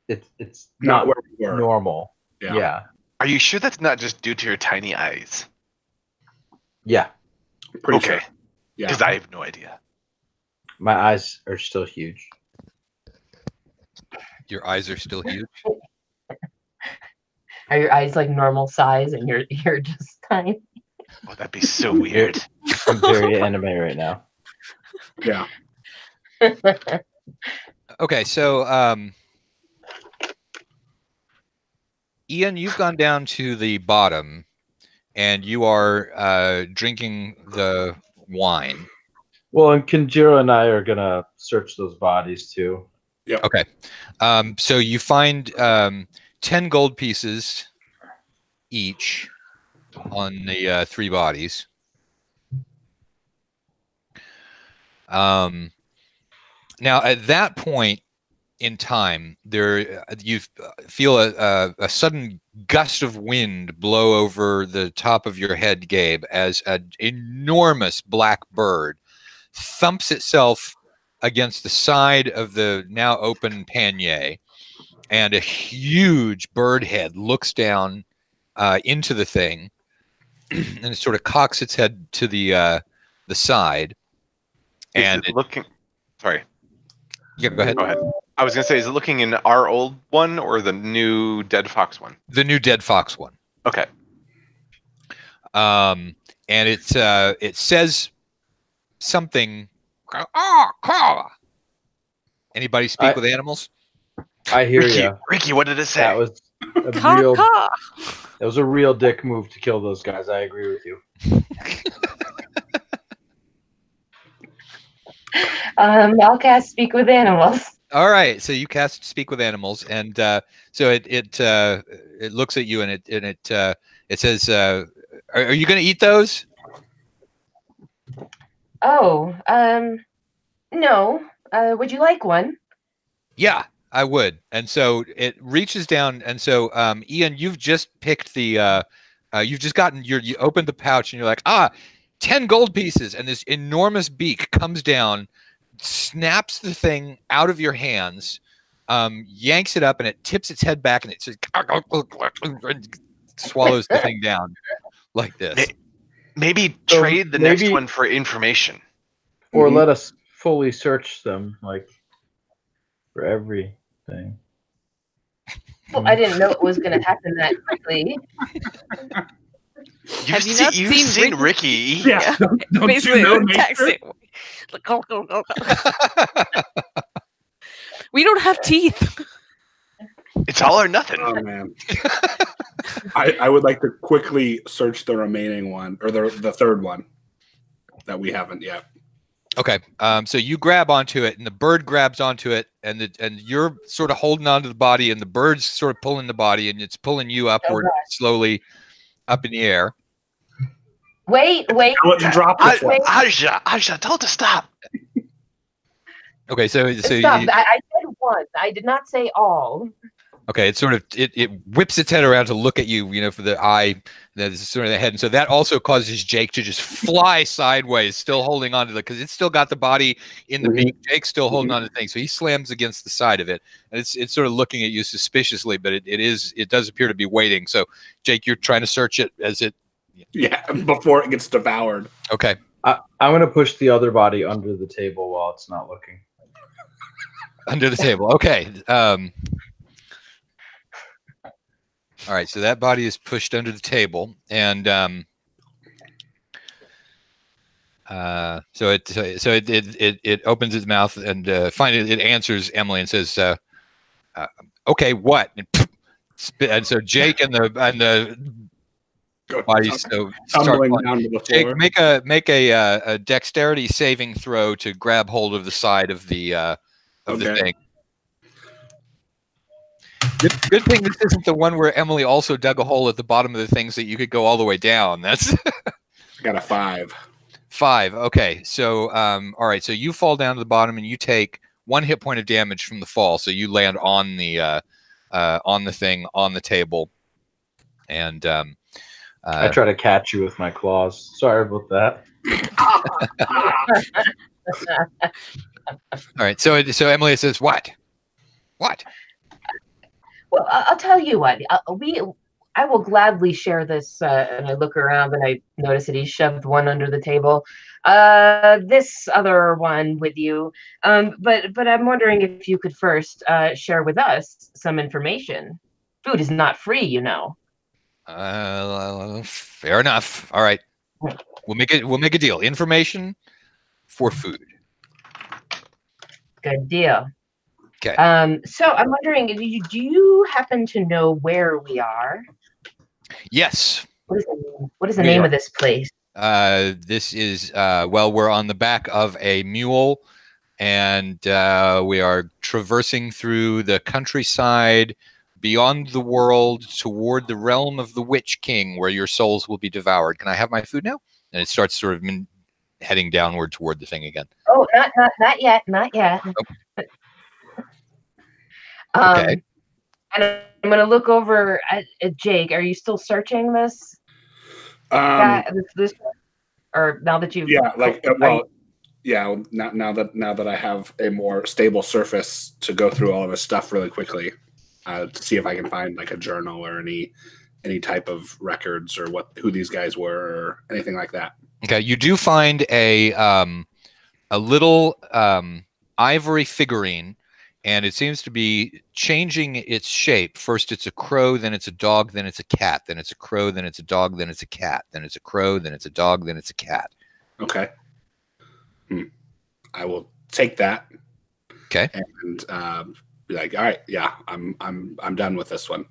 It's Not not where we were. normal. Yeah. Yeah. Are you sure that's not just due to your tiny eyes? Yeah. Pretty Okay. sure. Yeah. Because I have no idea. My eyes are still huge. Your eyes are still huge. Are your eyes like normal size and you're just tiny? Oh, that'd be so weird. I'm very anime right now. Yeah. Okay, so Ian, you've gone down to the bottom, and you are drinking the wine. Well, and Kinjiro and I are gonna search those bodies too. Yep. Okay, so you find 10 gold pieces each on the 3 bodies. Now, at that point in time, you feel a sudden gust of wind blow over the top of your head, Gabe, as an enormous black bird thumps itself against the side of the now open pannier, and a huge bird head looks down into the thing, and it sort of cocks its head to the side. Is it looking? Sorry. Yeah, go ahead. Go ahead. I was gonna say, is it looking in our old one or the new dead fox one? The new dead fox one. Okay. And it says something. Anybody speak with animals? I hear you. Ricky, what did it say? That was a Caw, real. caw. That was a real dick move to kill those guys. I agree with you. I'll cast Speak with Animals. All right, so you cast speak with animals, and so it looks at you and it says, "Are you going to eat those?" Oh, no. Would you like one? Yeah, I would. And so it reaches down, and so Ian, you've just picked the You've just gotten you opened the pouch and you're like, 10 gold pieces, and this enormous beak comes down, snaps the thing out of your hands, yanks it up, and it tips its head back, and it just swallows the thing down like this. Maybe So trade the next one for information. Or let us fully search them, like, for everything. Well, I didn't know it was going to happen that quickly. Have you not seen Ricky? Yeah. Don't Basically, you know taxi. nature? Like, go, go, go, go. We don't have teeth. It's all or nothing. Oh man. I would like to quickly search the remaining one, or the third one that we haven't yet. Okay. So you grab onto it, and the bird grabs onto it, and you're sort of holding onto the body, and the bird's sort of pulling the body, and it's pulling you upward slowly up in the air. Wait. Drop this one. Aja, tell it to stop. Okay, so Stop. I said one. I did not say all. okay, it sort of it whips its head around to look at you, for the eye, that's sort of the head, and so that also causes Jake to just fly sideways, still holding on to because it's still got the body in the beak. Jake's still holding on to the thing, so he slams against the side of it, and it's sort of looking at you suspiciously, but it does appear to be waiting. So Jake, you're trying to search it as it. Yeah, before it gets devoured. Okay. I'm going to push the other body under the table while it's not looking. Under the table. Okay. All right. So that body is pushed under the table, and so it opens its mouth and finally it answers Emily and says, "Okay, what?" And so Jake and the body so tumbling down to the floor. Jake, make a dexterity saving throw to grab hold of the side of the thing. Good thing this isn't the one where Emily also dug a hole at the bottom of the thing so you could go all the way down. That's I got a 5. 5. Okay, so all right, so you fall down to the bottom and you take 1 hit point of damage from the fall. So you land on the thing on the table, and I try to catch you with my claws. Sorry about that. All right, so Emily says, "What? What?" Well, I'll tell you what. I will gladly share this. And I look around and I notice that he shoved one under the table. This other one with you. But I'm wondering if you could first share with us some information. Food is not free, you know. Fair enough. All right, we'll make a deal. Information for food. Good deal. Okay. So I'm wondering, do you happen to know where we are? Yes. What is the name of this place? This is we're on the back of a mule, and we are traversing through the countryside, beyond the world, toward the realm of the Witch King, where your souls will be devoured. Can I have my food now? And it starts sort of heading downward toward the thing again. Oh, not yet. Oh. Okay. And I'm going to look over at Jake. Are you still searching this? This or now that you've now that I have a more stable surface to go through all of his stuff really quickly, to see if I can find like a journal or any type of records or who these guys were or anything like that. Okay, you do find a little ivory figurine, and it seems to be changing its shape. First it's a crow, then it's a dog, then it's a cat, then it's a crow, then it's a dog, then it's a cat, then it's a crow, then it's a dog, then it's a cat. Okay. I will take that. Okay. And be like, all right, yeah, I'm done with this one.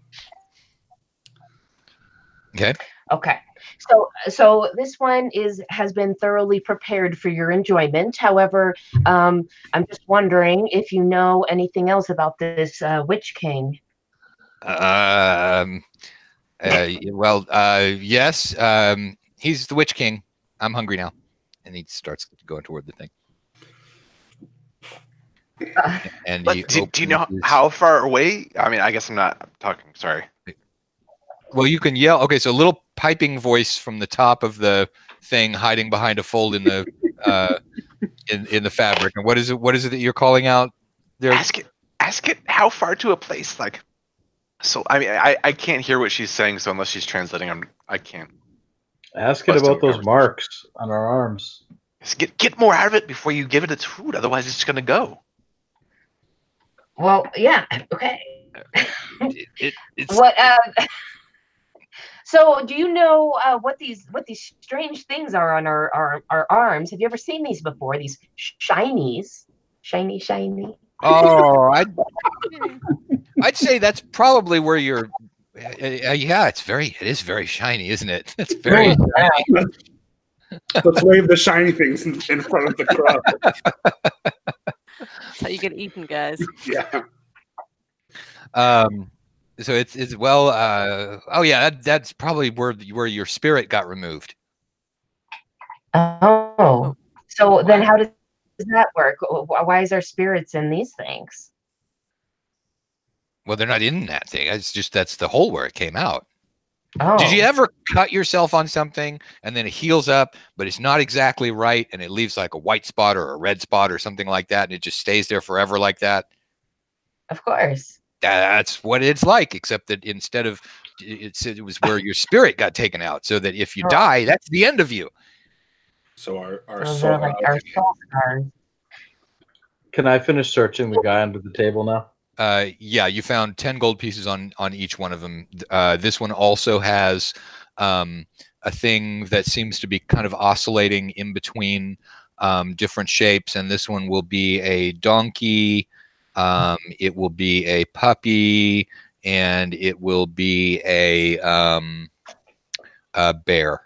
Okay. Okay. So this one has been thoroughly prepared for your enjoyment. However, I'm just wondering if you know anything else about this Witch King. Yes. He's the Witch King. I'm hungry now. And he starts going toward the thing. And do you know how far away? I mean, I guess I'm not talking. Sorry. Well, you can yell. Okay, so little piping voice from the top of the thing, hiding behind a fold in the in the fabric. And what is it? What is it that you're calling out? There? Ask it how far to a place. Like, so I mean, I can't hear what she's saying. So unless she's translating, I can't. Ask it about those marks on our arms. Get more out of it before you give it its food. Otherwise, it's gonna go. Well, yeah. Okay. It's What? So, do you know what these strange things are on our arms? Have you ever seen these before? These shinies, shiny. Oh, I'd say that's probably where you're. Yeah, it is very shiny, isn't it? It's very shiny. Let's wave the shiny things in front of the crow. That's how you get eaten, guys. Yeah. So it's well. Oh yeah, that's probably where your spirit got removed. Oh, so then how does that work? Why is our spirits in these things? Well, they're not in that thing. It's just that's the hole where it came out. Oh. Did you ever cut yourself on something and then it heals up, but it's not exactly right, and it leaves like a white spot or a red spot or something like that, and it just stays there forever like that? Of course. That's what it's like, except that instead of it was where your spirit got taken out, so that if you die, that's the end of you. So our Those soul. are like our soul scars. Can I finish searching the guy under the table now? Yeah, you found 10 gold pieces on each one of them. This one also has a thing that seems to be kind of oscillating in between different shapes, and this one will be a donkey. It will be a puppy, and it will be a bear.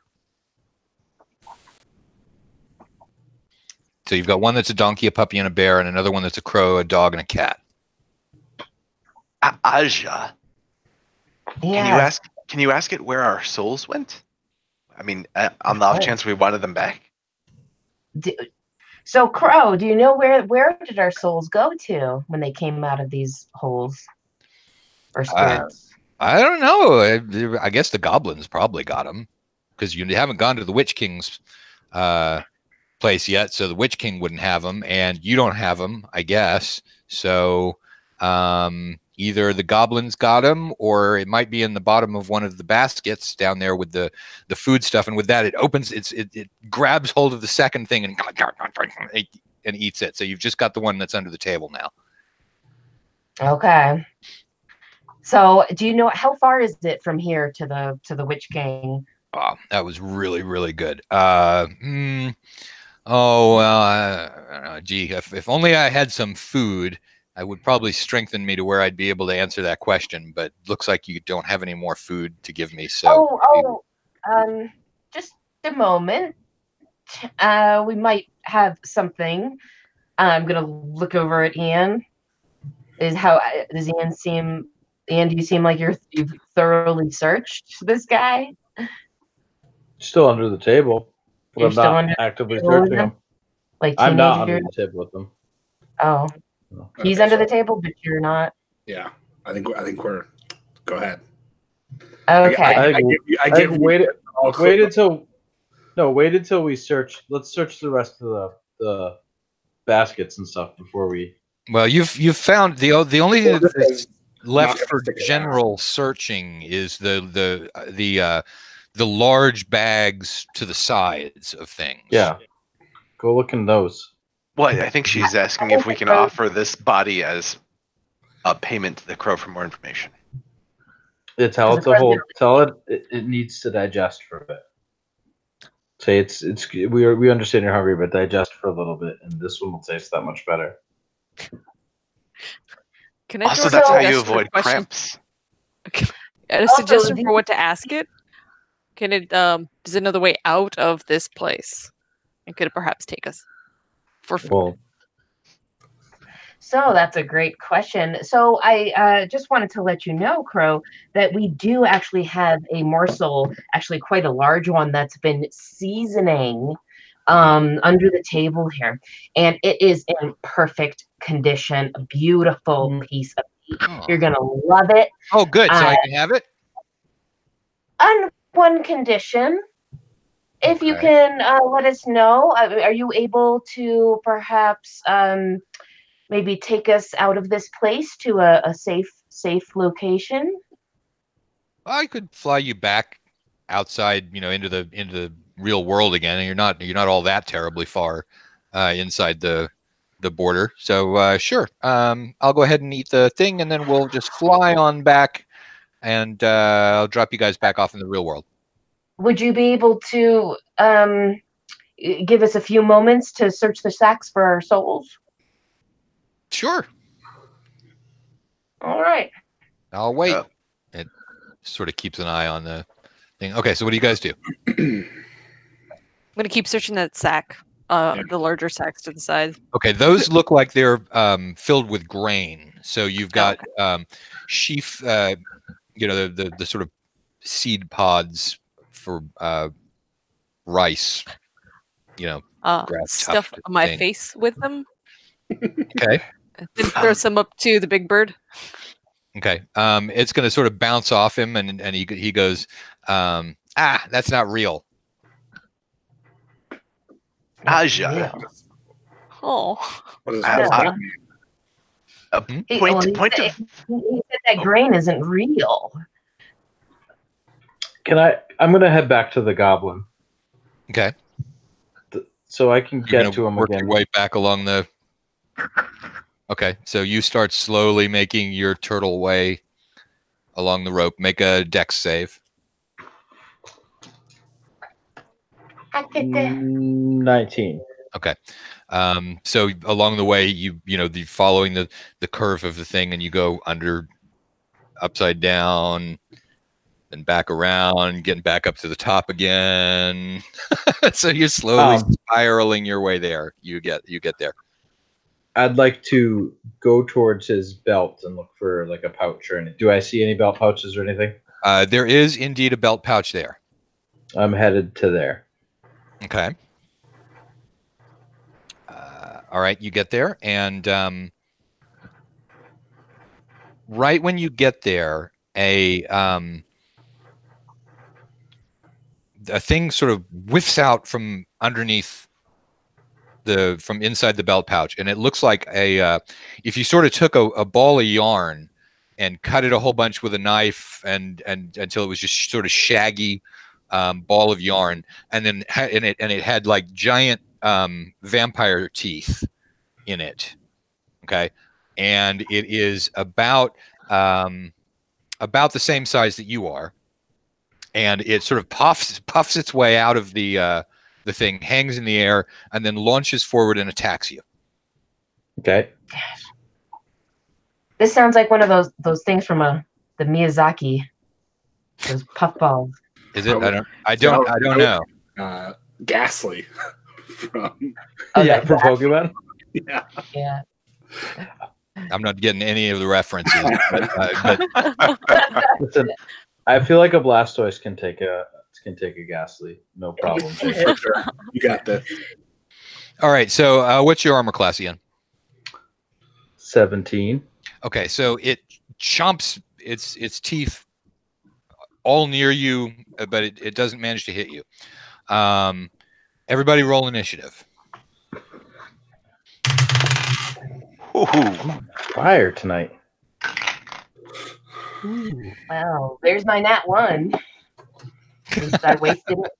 So you've got one that's a donkey, a puppy, and a bear, and another one that's a crow, a dog, and a cat. Aja, Yes. can you ask it where our souls went? I mean, on the off chance we wanted them back. So, Crow, do you know where did our souls go to when they came out of these holes? Or spirits? I don't know. I guess the goblins probably got them, because you haven't gone to the Witch King's place yet, so the Witch King wouldn't have them, and you don't have them, I guess. So either the goblins got them, or it might be in the bottom of one of the baskets down there with the food stuff, and with that it opens, it grabs hold of the second thing and eats it. So you've just got the one that's under the table now. Okay. So, do you know how far is it from here to the Witch King? Oh, that was really, really good. Oh, well, I don't know. Gee, if only I had some food, I would probably strengthen me to where I'd be able to answer that question. But looks like you don't have any more food to give me. So, just a moment. We might have something. I'm gonna look over at Ian. Does Ian seem? Ian, do you seem like you've thoroughly searched this guy? Still under the table. But I'm not actively searching him. Like I'm not under the table with them. Oh, he's under the table, but you're not. Yeah, I think we're. Go ahead. Okay. Wait until we search. Let's search the rest of the baskets and stuff before we. Well, you've found the only thing that's left for general searching is the large bags to the sides of things. Yeah, go look in those. Well, I think she's asking if we can offer this body as a payment to the crow for more information. Tell it it needs to digest for a bit. Say we understand you're hungry, but digest for a little bit, and this one will taste that much better. Can I also, that's how you avoid cramps. A suggestion for what to ask it? Can it does it know the way out of this place? And could it perhaps take us for food? Well, so that's a great question. So I just wanted to let you know, Crow, that we do actually have a morsel, actually quite a large one, that's been seasoning under the table here. And it is in perfect condition, a beautiful piece of meat. You're going to love it. Oh, good. So I can have it? one condition. If you Okay. can let us know, are you able to perhaps maybe take us out of this place to a safe location? I could fly you back outside, into the real world again, and you're not all that terribly far inside the border. So sure, I'll go ahead and eat the thing, and then we'll just fly on back, and I'll drop you guys back off in the real world. Would you be able to give us a few moments to search the sacks for our souls? Sure, All right. I'll wait. It sort of keeps an eye on the thing. Okay, so what do you guys do? I'm gonna keep searching that sack. The larger sacks to the side. Okay, those look like they're filled with grain. So you've got sheaf, the sort of seed pods for rice, grass Stuff tuft my thing. face with them. Okay. Then throw some up to the big bird. Okay. It's going to sort of bounce off him, and he goes, that's not real. Aja. Oh. What does Uh, that mean? Point He of. said that grain isn't real. I'm gonna head back to the goblin Okay. so I can You're get going to to him work again. your way back along the. Okay, so you start slowly making your turtle way along the rope. Make a dex save. 19. Okay. So along the way, the following the curve of the thing, and you go upside down, then back around, getting back up to the top again. So you're slowly spiraling your way there. You get there. I'd like to go towards his belt and look for like a pouch or anything. Do I see any belt pouches or anything? There is indeed a belt pouch there. I'm headed to there. Okay. All right, you get there, and right when you get there, a thing sort of whiffs out from underneath from inside the belt pouch, and it looks like if you sort of took a ball of yarn and cut it a whole bunch with a knife and until it was just sort of shaggy ball of yarn, and then it had like giant vampire teeth in it. Okay, and it is about the same size that you are, and it sort of puffs its way out of the thing, hangs in the air, and then launches forward and attacks you. Okay. This sounds like one of those things from the Miyazaki. Those puffballs. Is it? I don't know. Ghastly from Oh, yeah, from Pokemon. yeah. Yeah. I'm not getting any of the references. but Listen, I feel like a Blastoise can take a Ghastly, no problem. For sure. You got this. All right. So, what's your armor class again? 17. Okay. So it chomps its teeth all near you, but it doesn't manage to hit you. Everybody, roll initiative. I'm on fire tonight. Wow. There's my nat 1. I wasted it.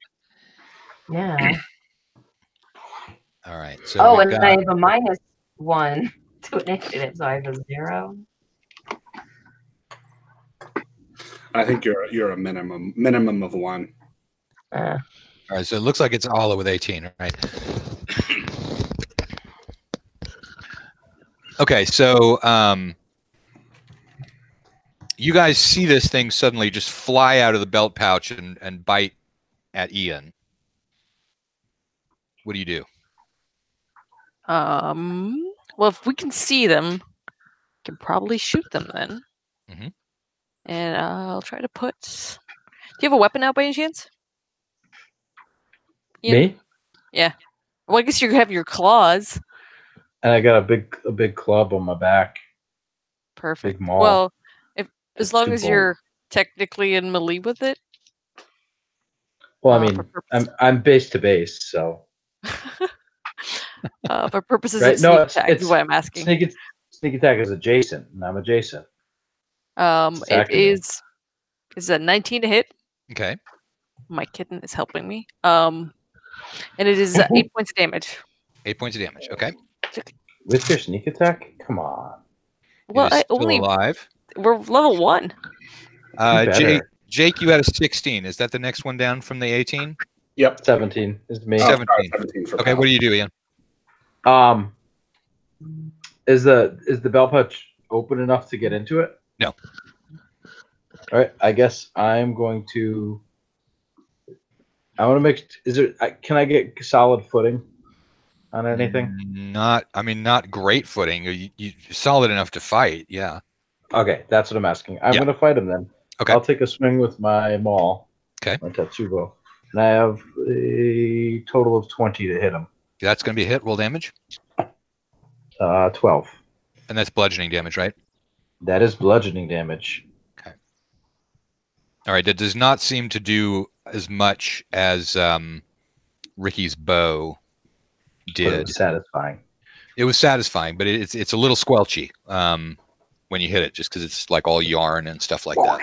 Yeah. All right. So Oh, and I have a -1 to initiative, so I have a 0. I think you're a minimum of 1. All right. So it looks like it's Ala with 18, right? Okay. So you guys see this thing suddenly just fly out of the belt pouch and bite at Ian. What do you do? Well, if we can see them, we can probably shoot them then. Mm-hmm. And I'll try to put. Do you have a weapon out by any chance? Ian? Me? Yeah. Well, I guess you have your claws. And I got a big club on my back. Perfect. Big maul. Well, as It's long too as bold. you're technically in melee with it. Well, I mean, I'm base to base, so. For purposes Right? of No, sneak attack is what I'm asking. Sneak attack is adjacent, and I'm adjacent. It is. Is a 19 to hit. Okay. My kitten is helping me. And it is 8 points of damage. 8 points of damage. Okay. With your sneak attack? Come on. Well, it is still alive. We're level 1. Jake, you had a 16. Is that the next one down from the 18? Yep. 17 is me. 17. 17 for okay, what do you do, Ian? Is the bell pouch open enough to get into it? No. All right. I guess I'm going to. I want to make. Can I get solid footing on anything? Not great footing. You solid enough to fight. Yeah. Okay, that's what I'm asking. I'm going to fight him then. Okay. I'll take a swing with my maul. Okay. My Tetsubo. And I have a total of 20 to hit him. That's going to be a hit. Roll damage. 12. And that's bludgeoning damage, right? That is bludgeoning damage. Okay. All right. That does not seem to do as much as Ricky's bow did. But it was satisfying. It was satisfying, but it's a little squelchy when you hit it, just because it's like all yarn and stuff like that.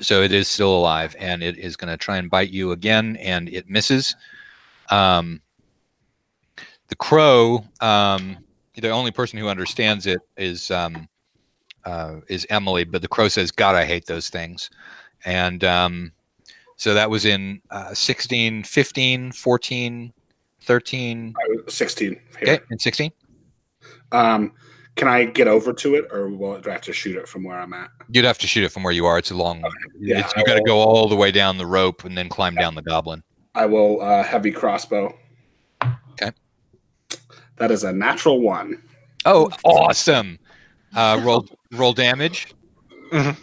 So it is still alive, and it is going to try and bite you again, and it misses. The crow, the only person who understands it is Emily, but the crow says, "God, I hate those things." And so that was in 16, 15, 14, 13. 16. Okay, and 16. Can I get over to it, or do I have to shoot it from where I'm at? You'd have to shoot it from where you are. It's a long. Okay. Yeah, you got to go all the way down the rope and then climb down the goblin. I will heavy crossbow. Okay. That is a natural 1. Oh, awesome! Roll damage. Mm-hmm.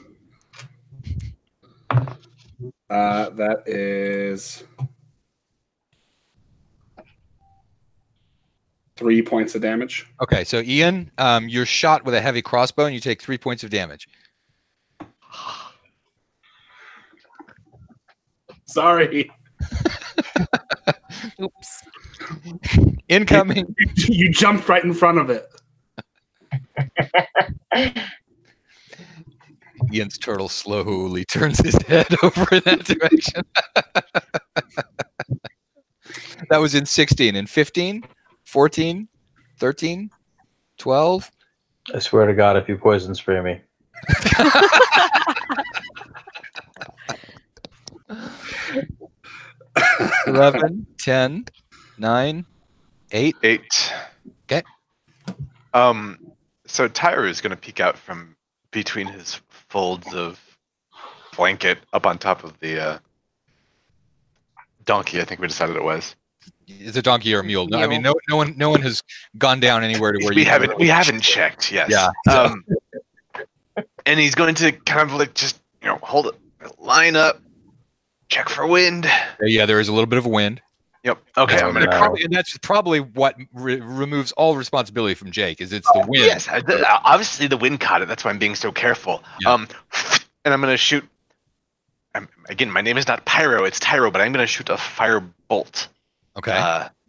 That is 3 points of damage. Okay, so Ian, you're shot with a heavy crossbow, and you take 3 points of damage. Sorry. Oops. Incoming. You jumped right in front of it. Ian's turtle slowly turns his head over in that direction. That was in 16. In 15, 14, 13, 12. I swear to God, if you poison spray me. 11, 10, 9, 8. 8. Okay. So Tyro is going to peek out from between his folds of blanket up on top of the donkey. I think we decided it was. It's a donkey or a mule. No, I mean, no one has gone down anywhere to where we haven't checked. Yes. Yeah. And he's going to kind of like just hold it, line up, check for wind. Yeah, there is a little bit of a wind. Yep. Okay. And that's probably what removes all responsibility from Jake. It's the wind. Yes. Obviously, the wind caught it. That's why I'm being so careful. Yeah. And I'm going to shoot. Again, my name is not Pyro. It's Tyro, but I'm going to shoot a fire bolt. Okay.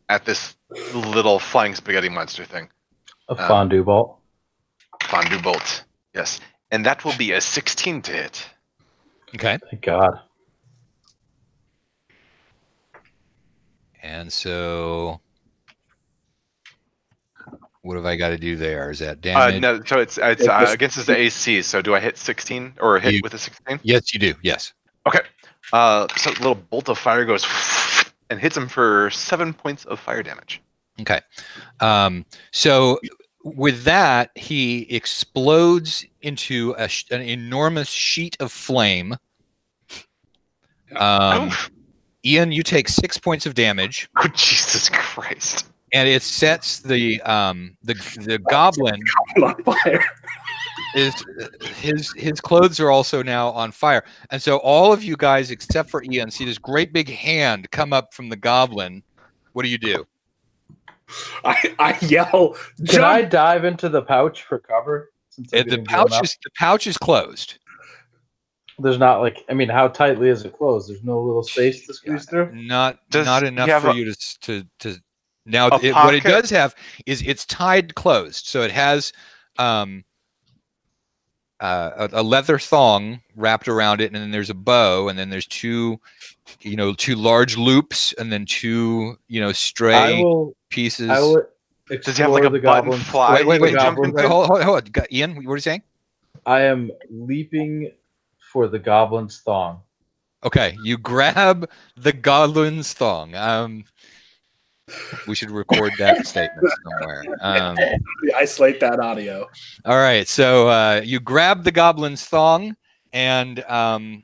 At this little flying spaghetti monster thing. A fondue bolt. Fondue bolt. Yes. And that will be a 16 to hit. Okay. Thank God. And so, what have I got to do there? Is that damage? No, so it's against his AC. So do I hit 16 or hit with a 16? Yes, you do. Yes. Okay. So a little bolt of fire goes and hits him for 7 points of fire damage. Okay. So with that, he explodes into an enormous sheet of flame. Ian, you take 6 points of damage. Oh, Jesus Christ! And it sets the goblin on fire. His clothes are also now on fire, and so all of you guys except for Ian see this great big hand come up from the goblin. What do you do? I yell. Jump! Can I dive into the pouch for cover? The pouch is closed. There's not like, I mean, how tightly is it closed? There's no little space to squeeze through. Not Does enough he have for a- you to. Now, A what it pocket? does have is it's tied closed, so it has a leather thong wrapped around it, and then there's a bow, and then there's two large loops, and then two stray pieces. I will Does he have like a explore the button goblins. fly? Wait, he can jump goblins. into? hold on. Ian, what are you saying? I am leaping for the goblin's thong. Okay, you grab the goblin's thong. We should record that statement somewhere. Isolate that audio. All right, so you grab the goblin's thong, and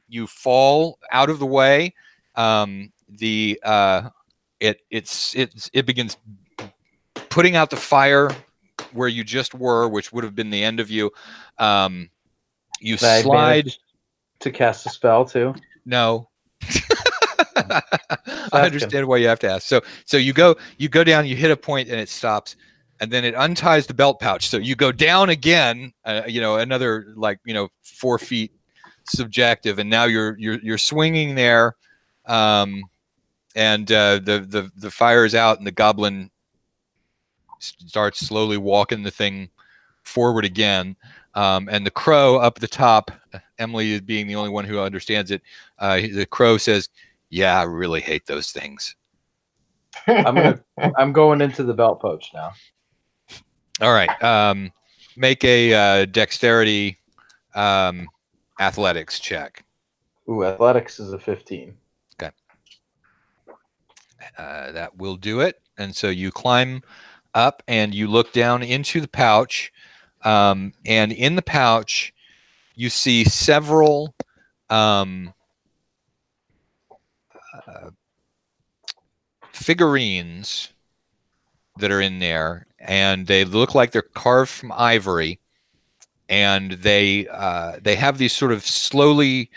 you fall out of the way. It begins putting out the fire where you just were, which would have been the end of you. You Can I slide manage to cast a spell too. No. I understand why you have to ask. So you go down, you hit a point, and it stops, and then it unties the belt pouch. So you go down again, another 4 feet subjective, and now you're swinging there, and the fire is out, and the goblin starts slowly walking the thing forward again. And the crow up the top, Emily being the only one who understands it, the crow says, "Yeah, I really hate those things." I'm going into the belt pouch now. All right. Make a dexterity athletics check. Ooh, athletics is a 15. Okay. That will do it. And so you climb up and you look down into the pouch. And in the pouch, you see several figurines that are in there, and they look like they're carved from ivory, and they have these sort of slowly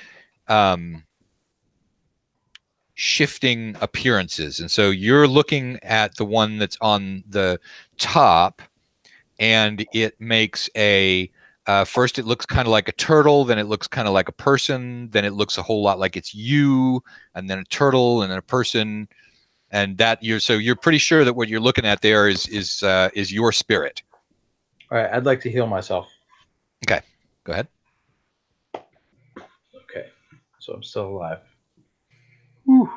shifting appearances. And so you're looking at the one that's on the top, and it makes first it looks kind of like a turtle, then it looks kind of like a person, then it looks a whole lot like it's you, and then a turtle, and then a person, and you're pretty sure that what you're looking at there is your spirit. All right, I'd like to heal myself. Okay, go ahead. Okay, so I'm still alive. Whew.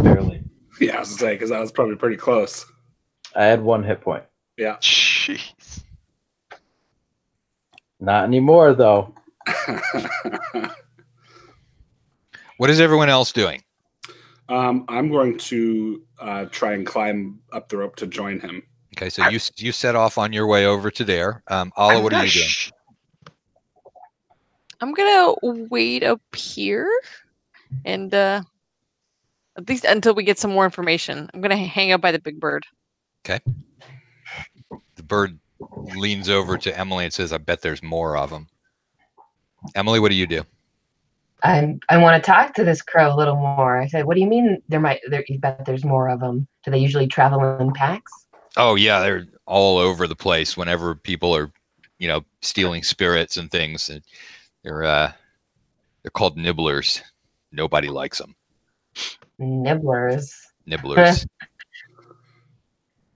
Barely. Yeah, I was gonna say, because that was probably pretty close. I had 1 hit point. Yeah. Jeez. Not anymore, though. What is everyone else doing? I'm going to try and climb up the rope to join him. Okay, so you set off on your way over to there. Alla, what are you doing? I'm gonna wait up here, and at least until we get some more information. I'm gonna hang out by the big bird. Okay. The bird leans over to Emily and says, "I bet there's more of them." Emily, what do you do? I want to talk to this crow a little more. I said, "What do you mean you bet there's more of them? Do they usually travel in packs?" Oh yeah, they're all over the place whenever people are, stealing spirits and things. They're called nibblers. Nobody likes them. Nibblers. Nibblers.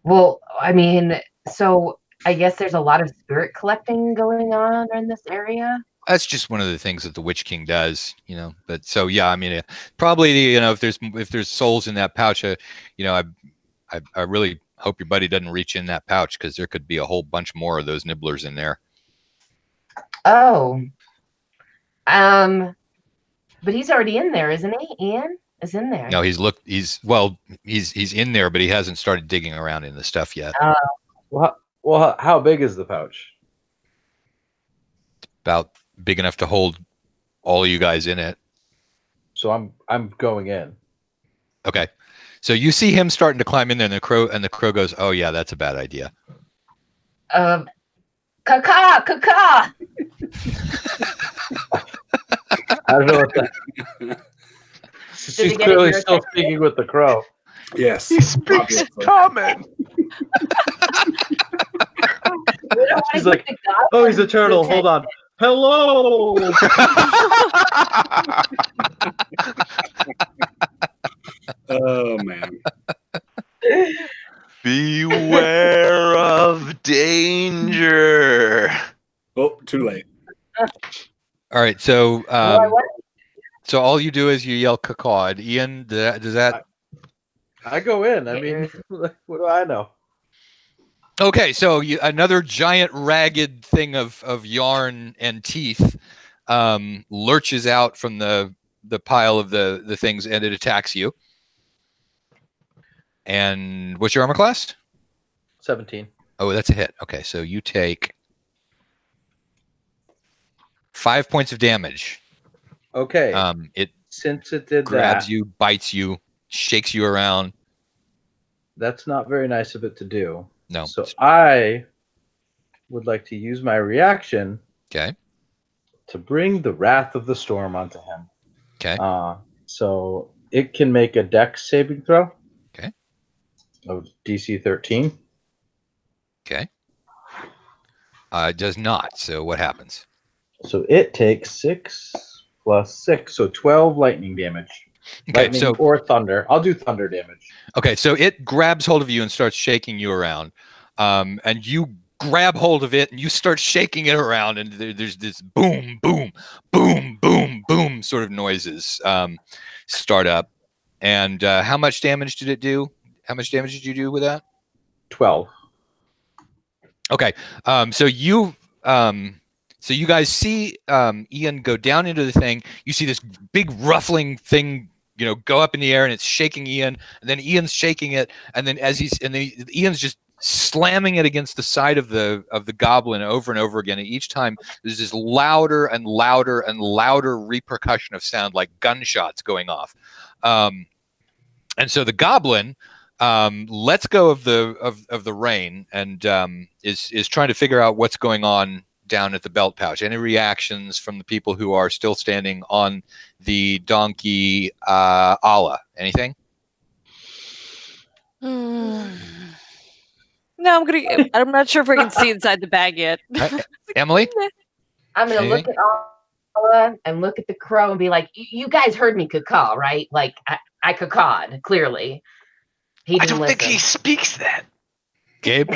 Well, I mean, so I guess there's a lot of spirit collecting going on in this area. That's just one of the things that the Witch King does, But so yeah, I mean, probably if there's souls in that pouch, I really hope your buddy doesn't reach in that pouch, because there could be a whole bunch more of those nibblers in there. Oh, but he's already in there, isn't he? Ian is in there. No, he's in there, but he hasn't started digging around in the stuff yet. Well, how big is the pouch? About big enough to hold all you guys in it. So I'm going in. Okay. So you see him starting to climb in there, and the crow goes, "Oh yeah, that's a bad idea." Caca. I don't know what that. She's clearly still speaking with the crow. Yes. He speaks common. She's like, "Oh, he's a turtle. Hold on. Hello. Oh man. Beware of danger. Oh, too late. All right, so What? so all you do is you yell cacaw. Ian, does that? I go in. I mean, what do I know? Okay, so another giant ragged thing of yarn and teeth lurches out from the pile of the things, and it attacks you. And what's your armor class? 17. Oh, that's a hit. Okay, so you take 5 points of damage. Okay. It Since it did grabs that, you, bites you, shakes you around. that's not very nice of it to do. No. So I would like to use my reaction Okay. to bring the Wrath of the Storm onto him. Okay. So it can make a Dex saving throw. Okay. Of DC 13. Okay. It does not. So what happens? So it takes 6 plus 6, so 12 lightning damage. Okay, Lightning or thunder. I'll do thunder damage. Okay, so it grabs hold of you and starts shaking you around, and you grab hold of it and you start shaking it around, and there's this boom, boom, boom, boom, boom sort of noises start up. And how much damage did it do? How much damage did you do with that? 12. Okay, so you guys see Ian go down into the thing. You see this big ruffling thing, go up in the air, and it's shaking Ian. And then Ian's shaking it, and then Ian's just slamming it against the side of the goblin over and over again. And each time there's this louder and louder and louder repercussion of sound, like gunshots going off. And so the goblin lets go of the rein and is trying to figure out what's going on down at the belt pouch. Any reactions from the people who are still standing on the donkey, Allah? Anything? No, I'm not sure if we can see inside the bag yet. Emily? I'm gonna Anything? look at Allah and look at the crow and be like, "You guys heard me cacaw, right? Like I cacawed, clearly." I don't think he speaks that. Gabe?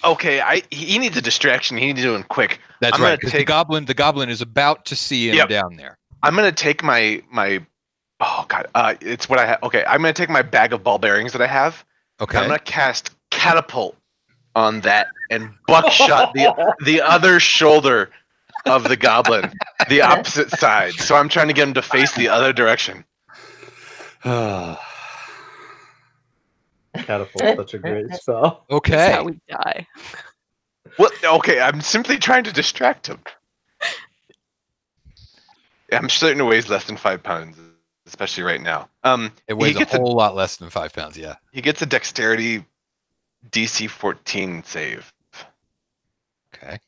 Okay, he needs a distraction. He needs to do it quick. That's right. The goblin is about to see him down there. I'm gonna take my oh god, it's what I have. Okay, I'm gonna take my bag of ball bearings that I have. Okay. I'm gonna cast catapult on that and buckshot the other shoulder of the goblin, the opposite side. So I'm trying to get him to face the other direction. Catapult, such a great spell. Okay. That's how we die. Well, okay, I'm simply trying to distract him. I'm certain it weighs less than 5 pounds, especially right now. It weighs a whole lot less than 5 pounds, yeah. He gets a dexterity DC 14 save. Okay.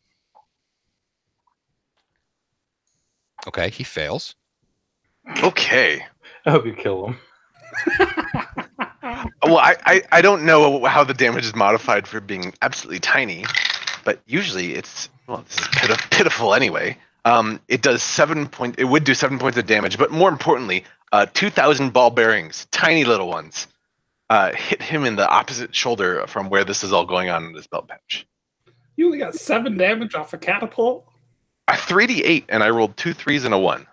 Okay, he fails. Okay. I hope you kill him. Well, I don't know how the damage is modified for being absolutely tiny, but usually this is pitiful anyway. It does 7 points. It would do 7 points of damage, but more importantly, 2,000 ball bearings, tiny little ones, hit him in the opposite shoulder from where this is all going on in his belt pouch. You only got 7 damage off a catapult? A 3d8, and I rolled 2 3s and a 1.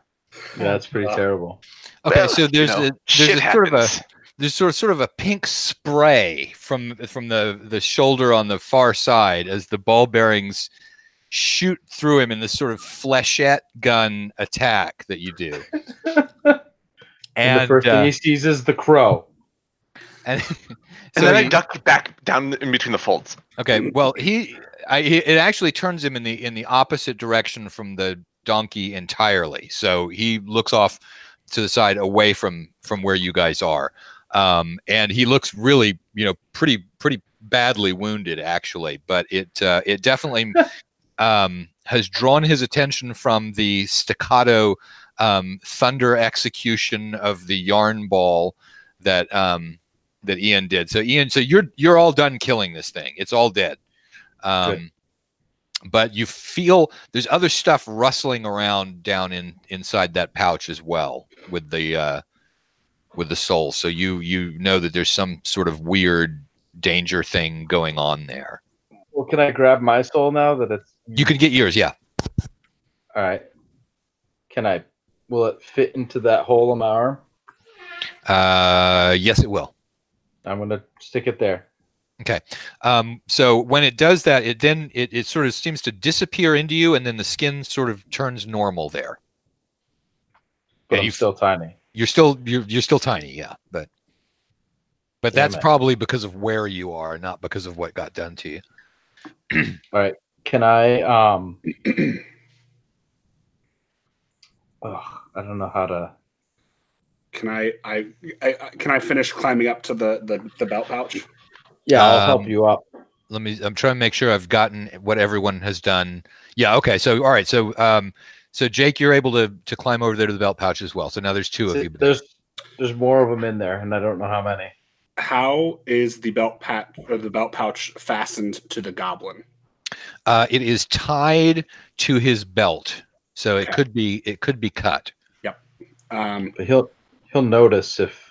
Yeah, that's pretty terrible. Okay, Well, so there's sort of a pink spray from the shoulder on the far side as the ball bearings shoot through him in this sort of flechette gun attack that you do. And the first thing he sees is the crow. And then I duck back down in between the folds. Okay, well, it actually turns him in the opposite direction from the donkey entirely. So he looks off to the side, away from where you guys are, and he looks really, pretty badly wounded, actually. But it definitely has drawn his attention from the staccato thunder execution of the yarn ball that Ian did. So Ian, you're all done killing this thing. It's all dead. but you feel there's other stuff rustling around down inside that pouch as well with the soul. So you know that there's some sort of weird danger thing going on there. Well, can I grab my soul now that it's? You can get yours, yeah. All right. Can I? Will it fit into that hole in my arm? Yes, it will. I'm gonna stick it there. Okay. So when it does that, it sort of seems to disappear into you, and then the skin sort of turns normal there. But I'm still tiny. You're still tiny, yeah. But that's probably because of where you are, not because of what got done to you. All right. Can I? I don't know how to. Can I finish climbing up to the belt pouch? Yeah, I'll help you up. I'm trying to make sure I've gotten what everyone has done. Yeah, okay. So all right. So Jake, you're able to climb over there to the belt pouch as well. So now there's two of you. There's more of them in there, and I don't know how many. How is the belt pouch fastened to the goblin? It is tied to his belt, so Okay. it could be cut. Yep. But he'll notice if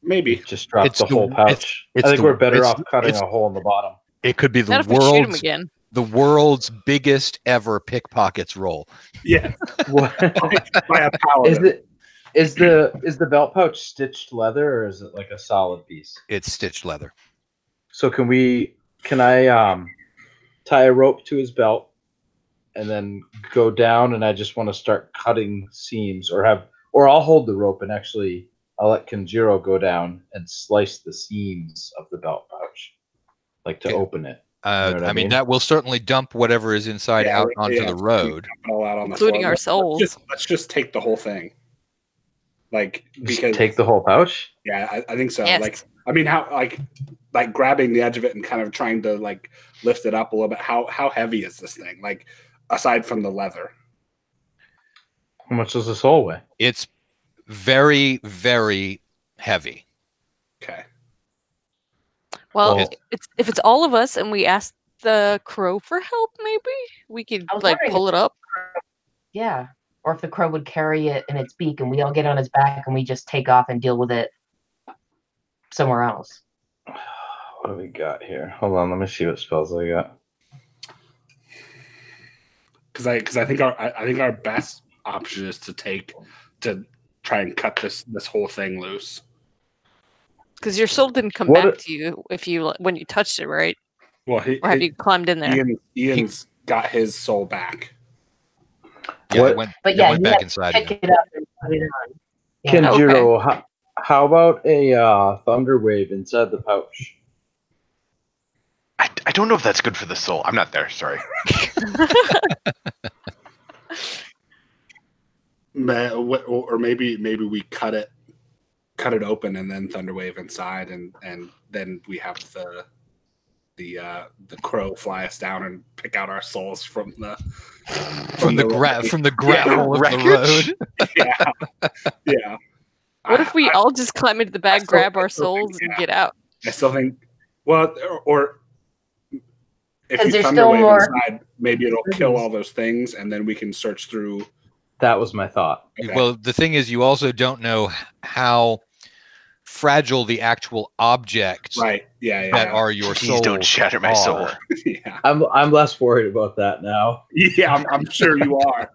maybe just drop the whole pouch. I think we're better off cutting a hole in the bottom. It could be Not if we shoot him again. The world's biggest ever pickpockets roll. Yeah. By a paladin. Is the belt pouch stitched leather, or is it like a solid piece? It's stitched leather. So can I tie a rope to his belt and then go down, and I just want to start cutting seams, or I'll hold the rope and actually I'll let Kenjiro go down and slice the seams of the belt pouch, like to open it. You know I mean, that will certainly dump whatever is inside out onto the road, all out on including the our souls. Let's just take the whole thing. Because take the whole pouch. Yeah, I think so. Yes. I mean, how like grabbing the edge of it and kind of trying to lift it up a little bit. How heavy is this thing? Like aside from the leather, how much does the soul weigh? It's very, very heavy. Okay. Well, if it's all of us and we ask the crow for help, maybe we could pull it up. Yeah. Or if the crow would carry it in its beak and we all get on its back and we just take off and deal with it somewhere else. What do we got here? Hold on, let me see what spells I got. Because I think our best option is to try and cut this whole thing loose. Because your soul didn't come back to you when you touched it, right? Well, or have you climbed in there? Ian's got his soul back. Yeah, it went back inside. Pick it up and put it on. Yeah. Kenjiro, how about a thunder wave inside the pouch? I don't know if that's good for the soul. I'm not there. Sorry. Or maybe we cut it open and then thunderwave inside, and then we have the crow fly us down and pick out our souls from the gravel of the road. Yeah. What if we all just climb into the bag, grab our souls, and get out? I still think, or if you there's thunderwave inside, maybe it'll kill all those things, and then we can search through. That was my thought. Okay. Well, the thing is, you also don't know how fragile the actual objects that are your soul. Please don't shatter my soul. Yeah. I'm less worried about that now. Yeah, I'm sure you are.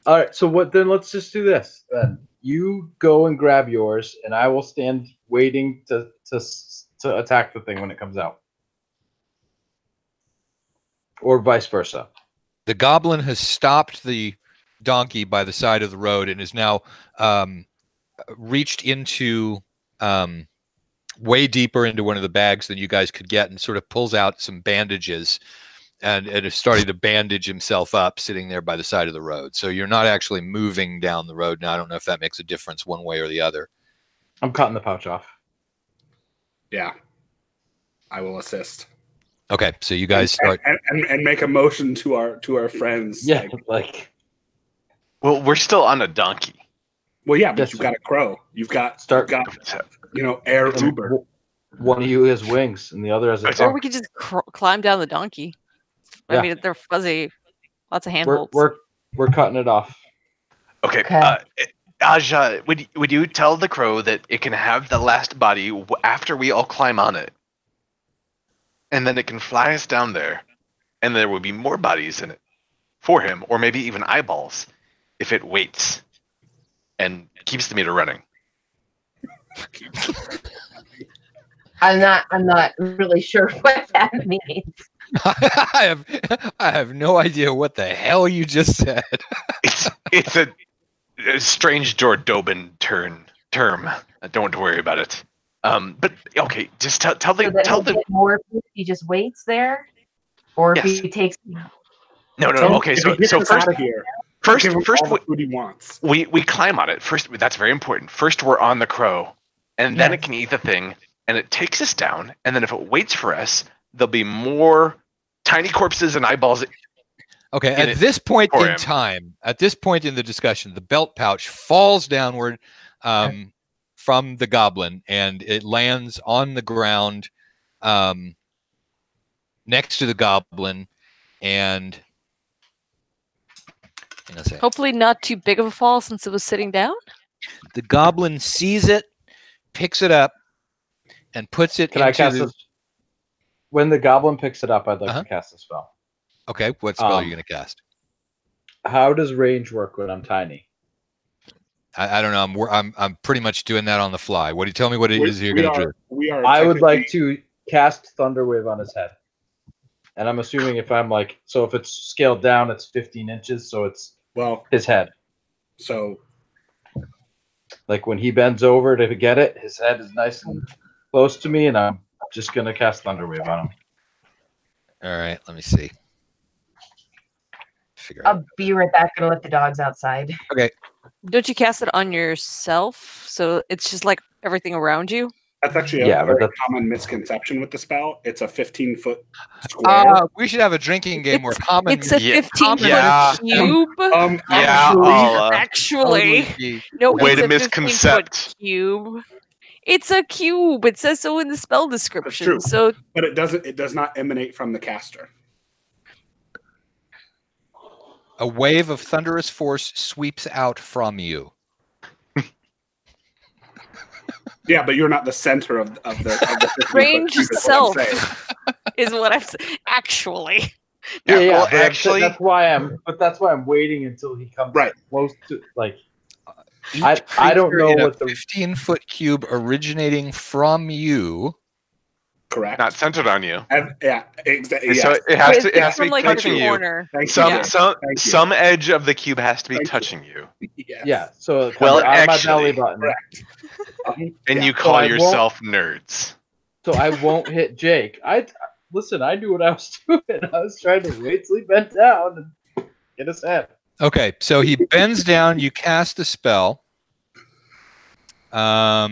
All right, so let's just do this. Then you go and grab yours, and I will stand waiting to attack the thing when it comes out, or vice versa. The goblin has stopped the donkey by the side of the road and is now reached into way deeper into one of the bags than you guys could get, and sort of pulls out some bandages and is starting to bandage himself up sitting there by the side of the road. So you're not actually moving down the road now. I don't know if that makes a difference one way or the other. I'm cutting the pouch off. Yeah. I will assist. Okay, so you guys start and make a motion to our friends. Yeah, well, we're still on a donkey. Well, yeah, but you've got a crow. You've got air Uber. One of you has wings, and the other has a Or trunk. we could just climb down the donkey. I Yeah. mean, they're fuzzy. Lots of We're handholds. we're cutting it off. Okay. Okay. Aja, would you tell the crow that it can have the last body after we all climb on it, and then it can fly us down there, and there will be more bodies in it for him, or maybe even eyeballs, if it waits and keeps the meter running. I'm not really sure what that means. I have no idea what the hell you just said. It's a strange Jordobin term. Don't worry about it. But okay, just tell So that he'll the get more if he just waits there, or if Yes. he takes. no. Okay, If he gets us first out of here, first give him first all the food he wants. we climb on it. First, that's very important. First, we're on the crow, and then it can eat the thing, and it takes us down. And then if it waits for us, there'll be more tiny corpses and eyeballs. Okay, in at it this point for in him. time, at this point in the discussion, the belt pouch falls downward from the goblin, and it lands on the ground next to the goblin. And hang on a second. Hopefully not too big of a fall since it was sitting down. The goblin sees it, picks it up, and puts it Can I into cast the... this? When the goblin picks it up, I'd like to cast a spell. Okay, what spell are you going to cast? How does range work when I'm tiny? I don't know. I'm pretty much doing that on the fly. What do you tell me? What it is you're We going to are. do? We are. I would like technically- to cast Thunderwave on his head. And I'm assuming if it's scaled down, it's 15 inches, so it's Well, his head. so Like when he bends over to get it, his head is nice and close to me, and I'm just going to cast Thunderwave on him. All right, let me see. Figure I'll out. be right back and let the dogs outside. Okay. Don't you cast it on yourself? So it's just like everything around you? that's actually Yeah, a but very that's- common misconception with the spell. It's a 15-foot square. We should have a drinking game where common. It's a Yeah. 15-foot Yeah. cube. Yeah, Actually, Actually, Totally. no, Way it's to a 15-foot misconcept. cube. It's a cube. It says so in the spell description. true. So but it doesn't. It does not emanate from the caster. A wave of thunderous force sweeps out from you. Yeah, but you're not the center of the 15-foot range cube is what I'm itself saying. is what I'm saying. Actually, Yeah, well, but actually, that's why I'm waiting until he comes Right. close to Each I don't creature know in a what the 15-foot cube originating from you. Correct. not centered on you. Yeah, exactly. So Yes. it has It's to. It has to from be like touching the you. corner. Thank Some you. some Thank you. some edge of the cube has to be Thank you. touching you, Yes. yeah. So it Well, comes out of my belly actually, button. Correct. and Yeah. you call I won't- yourself nerds. So I won't hit Jake. Listen. I knew what I was doing. I was trying to wait till he bent down and get his head. Okay, so he bends down. You cast the spell. I'll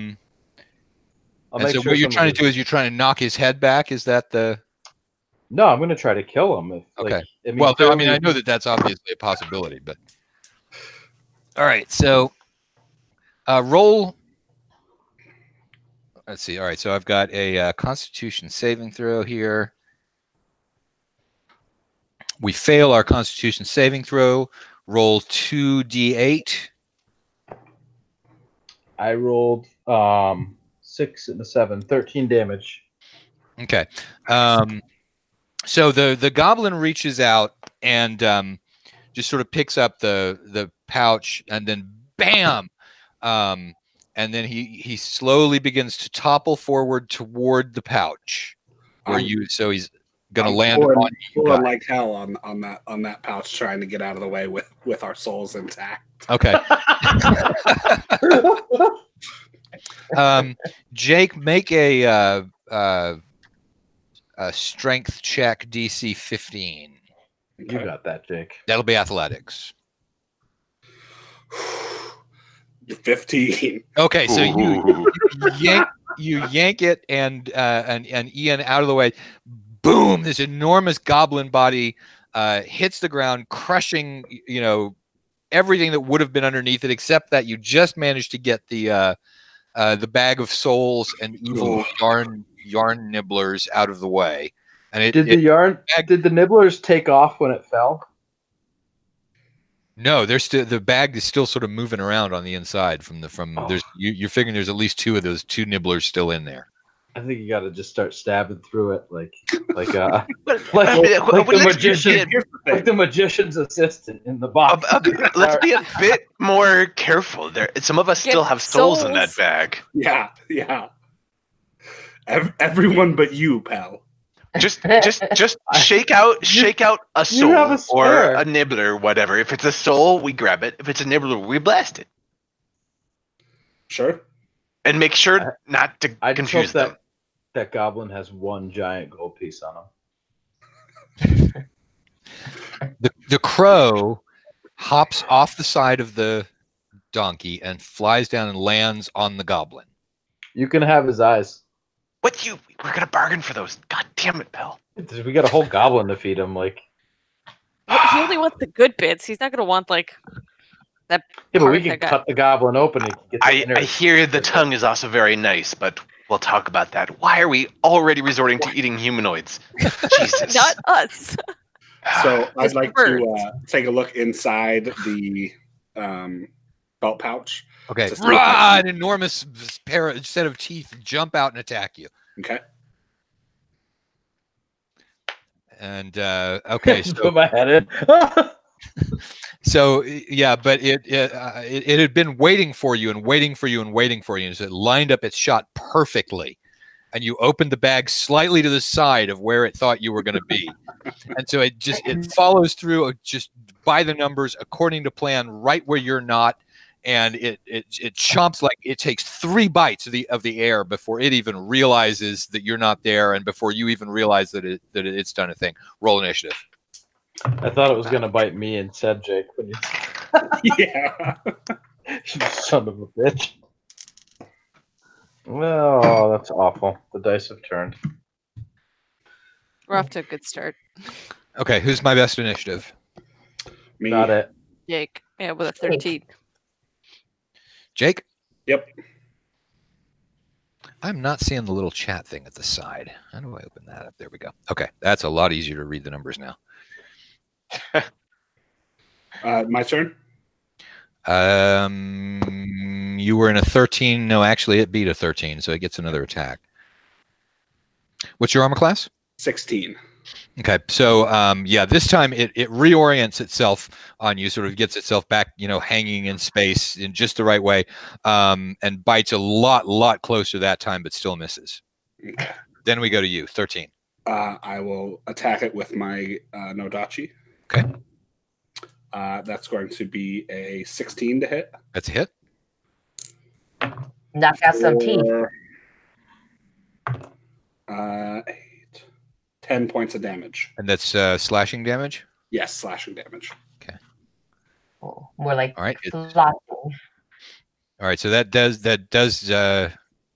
And make so sure what you're trying to somebody- do is you're trying to knock his head back. Is that the? No, I'm going to try to kill him. Okay. I mean, Well, no, I mean, clearly- I know that that's obviously a possibility, but. All right, so roll. Let's see. All right, so I've got a Constitution saving throw here. We fail our Constitution saving throw. Roll 2d8. I rolled 6 and a 7, 13 damage. Okay. So the goblin reaches out and just sort of picks up the pouch, and then bam, and then he slowly begins to topple forward toward the pouch, where so he's gonna land on you pulling guys. like hell on that pouch, trying to get out of the way with our souls intact. Okay. Jake, make a strength check, DC 15. You got that, Jake. That'll be athletics. 15. Okay, so you Ooh. yank it and Ian out of the way. Boom! This enormous goblin body hits the ground, crushing everything that would have been underneath it, except that you just managed to get the bag of souls and evil yarn yarn nibblers out of the way. And did the nibblers take off when it fell? No, the bag is still sort of moving around on the inside you're figuring there's at least 2 of those 2 nibblers still in there. I think you got to just start stabbing through it like the magician's assistant in the box. Let's be a bit more careful. Some of us still have souls in that bag. Yeah. Everyone but you, pal. Just shake out a soul or a nibbler, whatever. If it's a soul, we grab it. If it's a nibbler, we blast it. Sure. And make sure not to confuse them. That goblin has 1 giant gold piece on him. The crow hops off the side of the donkey and flies down and lands on the goblin. You can have his eyes. What we're gonna bargain for those. God damn it, pal. We got a whole goblin to feed him, like. He only wants the good bits. He's not gonna want like that. Yeah, but we can cut the goblin open. And get I hear the tongue is also very nice, but we'll talk about that. Why are we already resorting to eating humanoids? Jesus. Not us. So I'd like to take a look inside the belt pouch. Okay. An enormous set of teeth jump out and attack you. Okay. And okay, so put my head in. So yeah, but it had been waiting for you and waiting for you and waiting for you, and so it lined up its shot perfectly. And you opened the bag slightly to the side of where it thought you were going to be, and so it follows through just by the numbers according to plan, right where you're not, and it chomps like it takes 3 bites of the air before it even realizes that you're not there, and before you even realize that it's done a thing. Roll initiative. I thought it was going to bite me instead, Jake. When you... Yeah. You son of a bitch. Oh, that's awful. The dice have turned. We're off to a good start. Okay, who's my best initiative? Me. Got it. Jake. Yeah, with a 13. Jake? Yep. I'm not seeing the little chat thing at the side. How do I open that up? There we go. Okay, that's a lot easier to read the numbers now. My turn. You were in a 13. No, actually, it beat a 13, so it gets another attack. What's your armor class? 16. Okay, so yeah, this time it reorients itself on you, sort of gets itself back, hanging in space in just the right way, and bites a lot closer that time, but still misses. Okay. Then we go to you, 13. I will attack it with my Nodachi. Okay. That's going to be a 16 to hit. That's a hit. Knock out some teeth. 10 points of damage. And that's slashing damage? Yes, slashing damage. Okay. Oh, more like all right. slashing. All right, so that does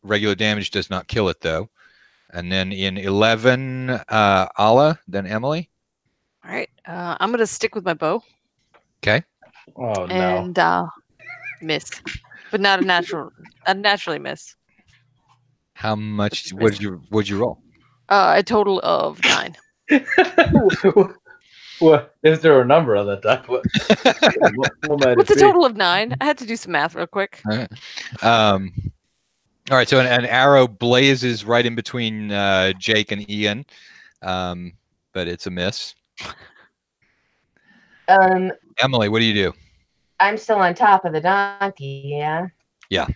regular damage, does not kill it though. And then in 11, Ala, then Emily. All right. I'm going to stick with my bow. Okay. Oh, no. And miss. But not a naturally miss. How much would you roll? A total of 9. What is there a number on that die? What's a total of 9? I had to do some math real quick. All right, so an arrow blazes right in between Jake and Ian, but it's a miss. Emily, what do you do? I'm still on top of the donkey, yeah? Yeah.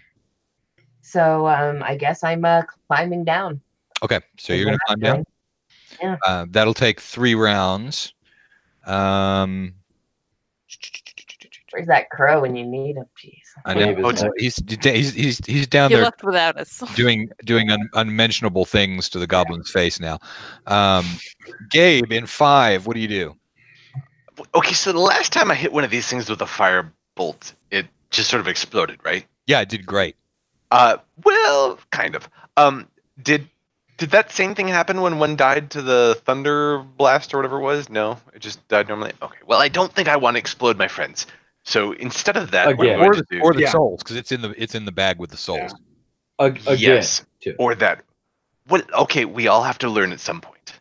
So I guess I'm climbing down. Okay, so you're going to climb down? Yeah. That'll take 3 rounds. Where's that crow when you need him? Jeez. I know. He's down He there left without us. doing unmentionable things to the goblin's face now. Gabe, in 5, what do you do? Okay, so the last time I hit one of these things with a fire bolt, it just sort of exploded, right? Yeah, it did great. Well, kind of. Did that same thing happen when one died to the thunder blast or whatever it was? No, it just died normally. Okay. Well, I don't think I want to explode my friends. So instead of that, again, or the souls, because it's in the bag with the souls. Yes, or that. What? Okay, we all have to learn at some point.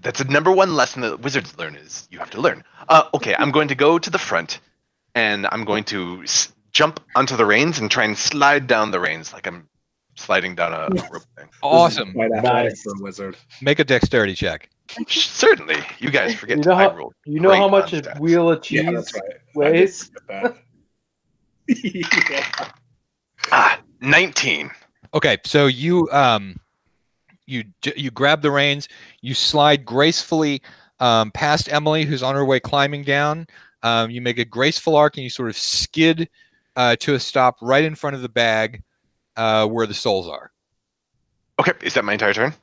That's a number one lesson that wizards learn is you have to learn. Okay, I'm going to go to the front, and I'm going to jump onto the reins and try and slide down the reins like I'm sliding down a rope thing. Awesome. Quite athletic Nice. for a wizard. Make a dexterity check. Certainly, you guys forget. You know I how rolled you know how great much on a stats. wheel of Yeah, cheese that's right. weighs? I did forget that. 19. Okay, so you grab the reins, you slide gracefully past Emily, who's on her way climbing down. You make a graceful arc, and you sort of skid to a stop right in front of the bag where the souls are. Okay, is that my entire turn?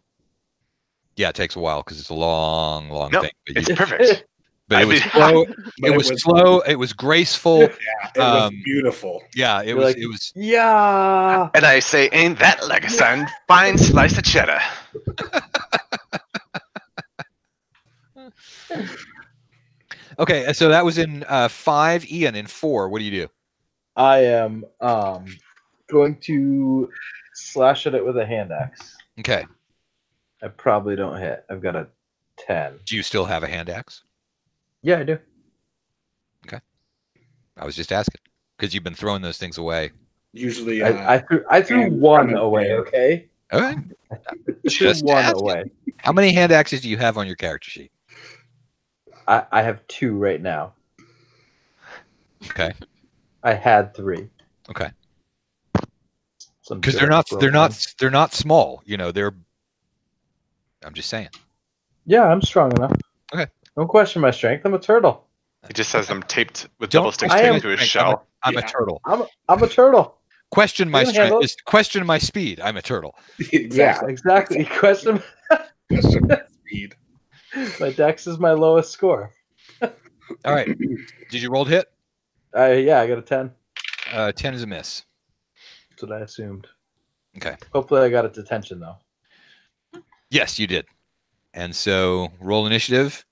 Yeah, it takes a while because it's a long No, thing. But, it's perfect. but it I was mean- slow. But It was slow. It was graceful. It was beautiful. Yeah, it You're was. like, It was. Yeah. And I say, ain't that like a fine slice of cheddar? Okay, so that was in 5. Ian, in 4, what do you do? I am going to slash at it with a hand axe. Okay. I probably don't hit. I've got a 10. Do you still have a hand axe? Yeah, I do. I was just asking because you've been throwing those things away. Usually, I threw and one kind of away. big. Okay. Okay. I threw Just one asking. away. How many hand axes do you have on your character sheet? I have 2 right now. Okay. I had 3. Okay. Some Because jerk broke they're not small. You know, they're. I'm just saying. Yeah, I'm strong enough. Okay. Don't question my strength. I'm a turtle. He just has them taped with Don't double sticks I am- taped to his shell. I'm a Yeah. turtle. I'm a turtle. Question my You can strength handle it. is question my speed. I'm a turtle. Yeah, exactly. Question. Question speed. My dex is my lowest score. All right. Did you roll to hit? Yeah, I got a 10. 10 is a miss. That's what I assumed. Okay. Hopefully, I got its attention though. Yes, you did. And so roll initiative.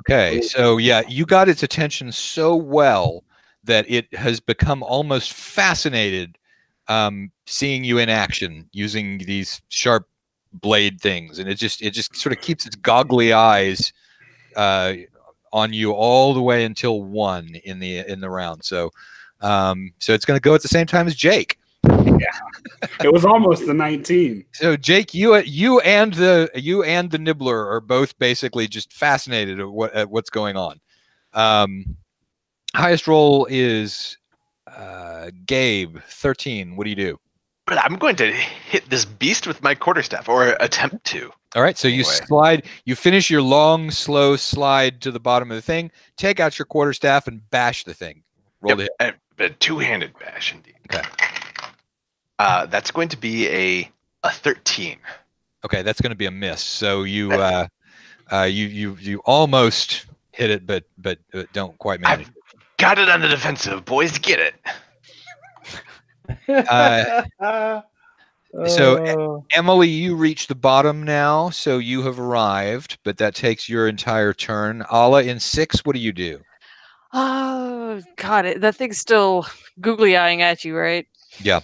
Okay, so yeah, you got its attention so well that it has become almost fascinated seeing you in action using these sharp blade things, and it just sort of keeps its goggly eyes on you all the way until 1 in the round. So so it's going to go at the same time as Jake. It was almost the 19. So Jake, you and the Nibbler are both basically just fascinated at what's going on. Highest roll is Gabe, 13. What do you do? But I'm going to hit this beast with my quarterstaff, or attempt to. All right, so you slide. You finish your long, slow slide to the bottom of the thing. Take out your quarterstaff and bash the thing. Roll to hit. A two-handed bash, indeed. Okay. That's going to be a 13. Okay, that's going to be a miss. So you almost hit it, but don't quite manage. I've got it on the defensive, boys. Get it. So Emily, you reach the bottom now, so you have arrived, but that takes your entire turn. Ala, in 6, what do you do? Oh, God, that thing's still googly eyeing at you, right? Yeah.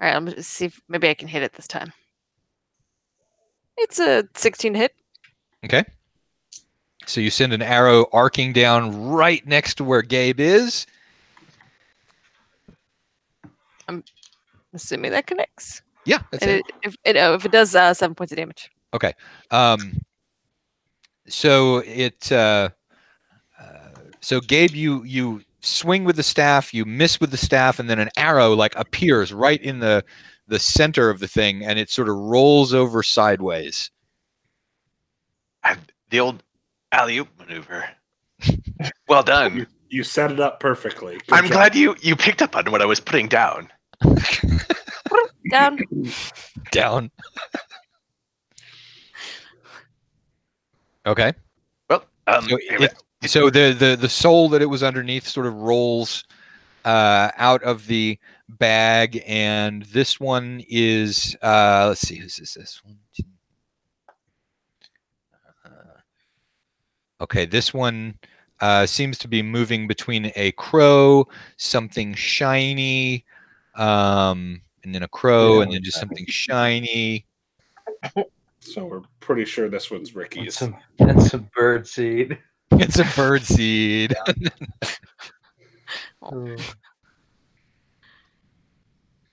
All right, I'm gonna see if maybe I can hit it this time. It's a 16 hit. Okay. So you send an arrow arcing down right next to where Gabe is. I'm assuming that connects. Yeah, that's And it. if it does 7 points of damage. Okay. So so Gabe, you swing with the staff, you miss with the staff, and then an arrow like appears right in the center of the thing, and it sort of rolls over sideways. The old alley-oop maneuver. Well done. You set it up perfectly. Good I'm job. glad you picked up on what I was putting down. Down. Down. Okay. Well, So, so the soul that it was underneath sort of rolls out of the bag, and this one is let's see, who's this one? Okay, this one seems to be moving between a crow, something shiny, and then a crow, and then just something shiny. So we're pretty sure this one's Ricky's. And some bird seed. It's a bird seed.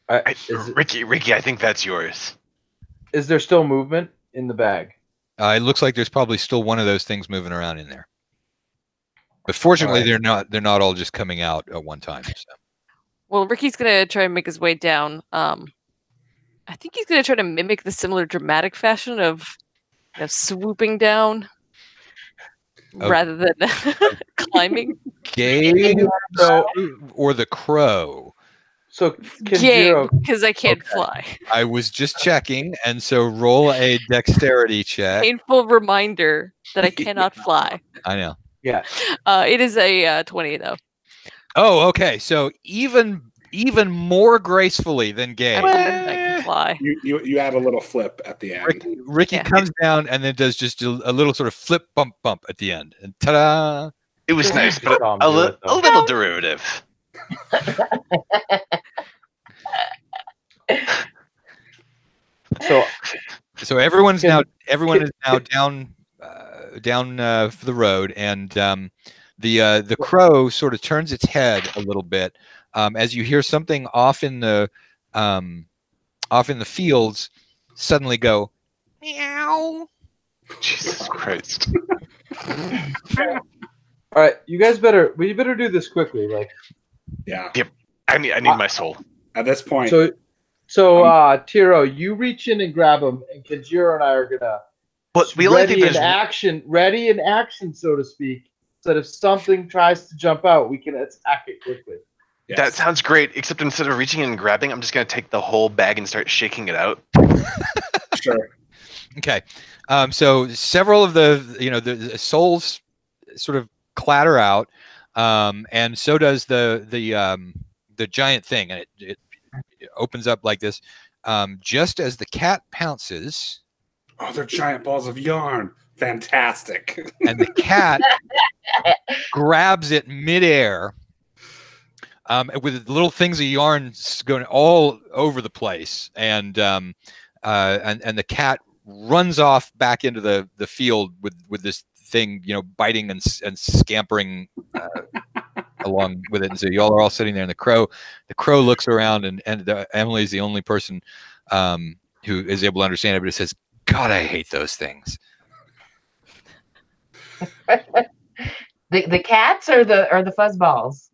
Ricky, I think that's yours. Is there still movement in the bag? It looks like there's probably still one of those things moving around in there. But fortunately, they're not all just coming out at one time. So. Well, Ricky's gonna try and make his way down. I think he's gonna try to mimic the similar dramatic fashion of swooping down rather than climbing. Gabe or the crow. So Gabe, because I can't fly. I was just checking, and so roll a dexterity check. Painful reminder that I cannot fly. I know. Yeah. It is a 20 though. Oh, okay. So even more gracefully than Gabe. I can fly. You add a little flip at the end. Ricky comes down and then does just a little sort of flip bump at the end, and ta-da! It was nice, but a little derivative. So everyone is now down for the road, and the crow sort of turns its head a little bit as you hear something off in the fields suddenly go meow. Jesus Christ! All right, you guys better do this quickly, like. Yeah. Yep. I need my soul at this point. So Tiro, you reach in and grab him, and Kajiro and I are gonna. But we ready in action, so to speak. So that if something tries to jump out, we can attack it quickly. Yes. That sounds great. Except instead of reaching in and grabbing, I'm just gonna take the whole bag and start shaking it out. Sure. Okay. So several of the souls sort of clatter out, and so does the giant thing, and it opens up like this. Just as the cat pounces. Oh, they're giant balls of yarn. Fantastic. And the cat grabs it midair with little things of yarn going all over the place, and the cat runs off back into the field with this thing, biting and scampering along with it. And so y'all are all sitting there, and the crow looks around, and Emily's the only person who is able to understand it, but it says, "God, I hate those things." The cats or the fuzzballs?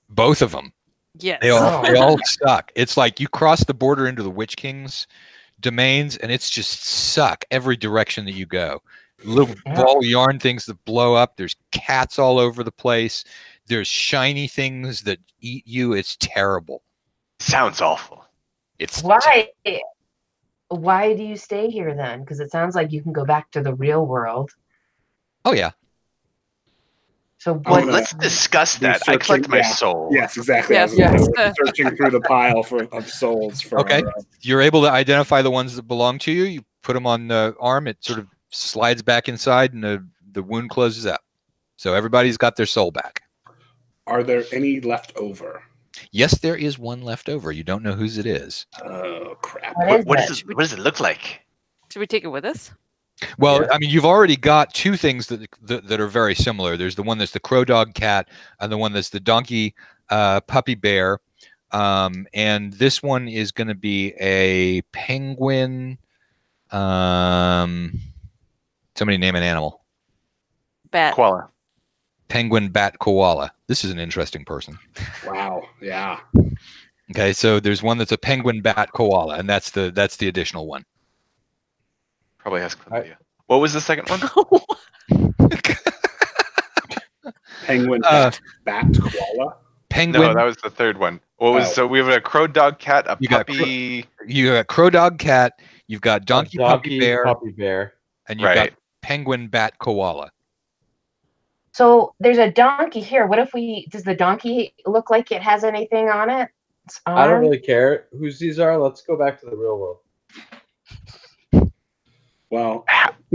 Both of them. Yes. They all suck. It's like you cross the border into the Witch King's domains, and it's just suck every direction that you go. Little ball yarn things that blow up. There's cats all over the place. There's shiny things that eat you. It's terrible. Sounds awful. It's why do you stay here then? Because it sounds like you can go back to the real world. Oh yeah. So let's discuss that. I collect my soul. Yes, exactly. Yes. Searching through the pile of souls. Okay. You're able to identify the ones that belong to you. You put them on the arm. It sort of slides back inside, and the wound closes up. So everybody's got their soul back. Are there any left over? Yes, there is one left over. You don't know whose it is. Oh crap! What does it look like? Should we take it with us? Well, I mean, you've already got two things that are very similar. There's the one that's the crow dog cat, and the one that's the donkey puppy bear. And this one is going to be a penguin. Somebody name an animal. Bat. Koala. Penguin, bat, koala. This is an interesting person. Wow. Yeah. Okay, so there's one that's a penguin, bat, koala, and that's the additional one. Probably has chlamydia. What was the second one? Penguin, bat, koala. Penguin. No, that was the third one. What was so we have a crow, dog, cat, a puppy. You got crow, dog, cat. You've got donkey, puppy, bear, and you've got penguin, bat, koala. So there's a donkey here. What if does the donkey look like it has anything on it? I don't really care whose these are. Let's go back to the real world. Well,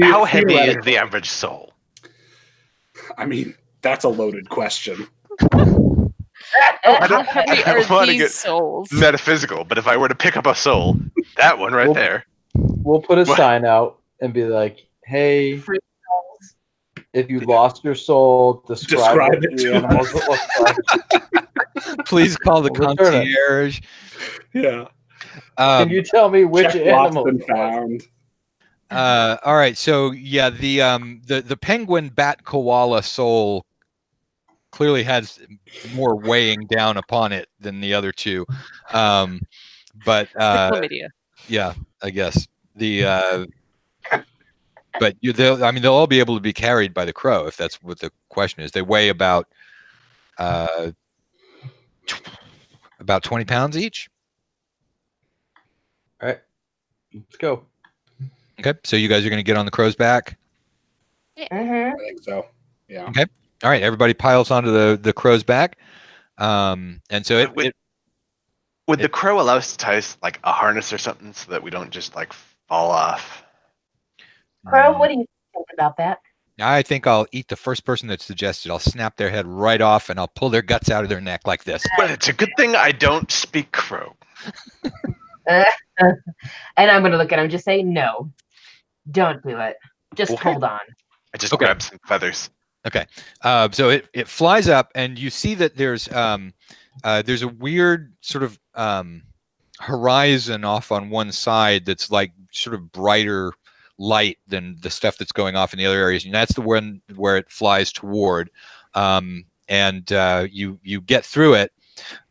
how heavy is the average soul? I mean, That's a loaded question. How heavy I don't are wanna these get souls? metaphysical, but if I were to pick up a soul, that one right there. We'll put a What? sign out and be like, "Hey, Free souls. if you lost your soul, describe what Describe it the to animals us." look like." Please call the We'll return it. concierge. Yeah. Can you tell me which Check lost animal? been found. All right, so yeah, the penguin bat koala soul clearly has more weighing down upon it than the other two, but Chlamydia. yeah, I guess but they'll all be able to be carried by the crow if that's what the question is. They weigh about 20 pounds each. All right, let's go. Okay, so you guys are going to get on the crow's back. Mhm. I think so. Yeah. Okay. All right, everybody piles onto the crow's back, and so Would the crow allow us to tie like a harness or something so that we don't just like fall off? Crow, what do you think about that? I think I'll eat the first person that suggested. I'll snap their head right off, and I'll pull their guts out of their neck like this. But it's a good thing I don't speak crow. And I'm going to look at him and just say, no, don't do it. Just Okay. hold on. I just Okay. grab some feathers. Okay, so it flies up, and you see that there's a weird sort of horizon off on one side that's like sort of brighter light than the stuff that's going off in the other areas, and that's the one where it flies toward. And you get through it,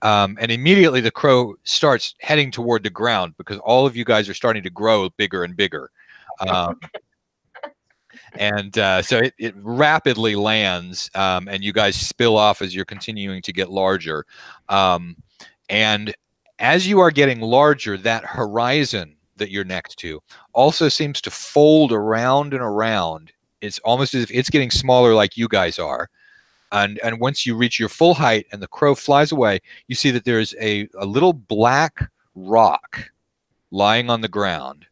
and immediately the crow starts heading toward the ground because all of you guys are starting to grow bigger and bigger. And so it rapidly lands, and you guys spill off as you're continuing to get larger. And as you are getting larger, that horizon that you're next to also seems to fold around and around. It's almost as if it's getting smaller like you guys are. And once you reach your full height and the crow flies away, you see that there's a little black rock lying on the ground,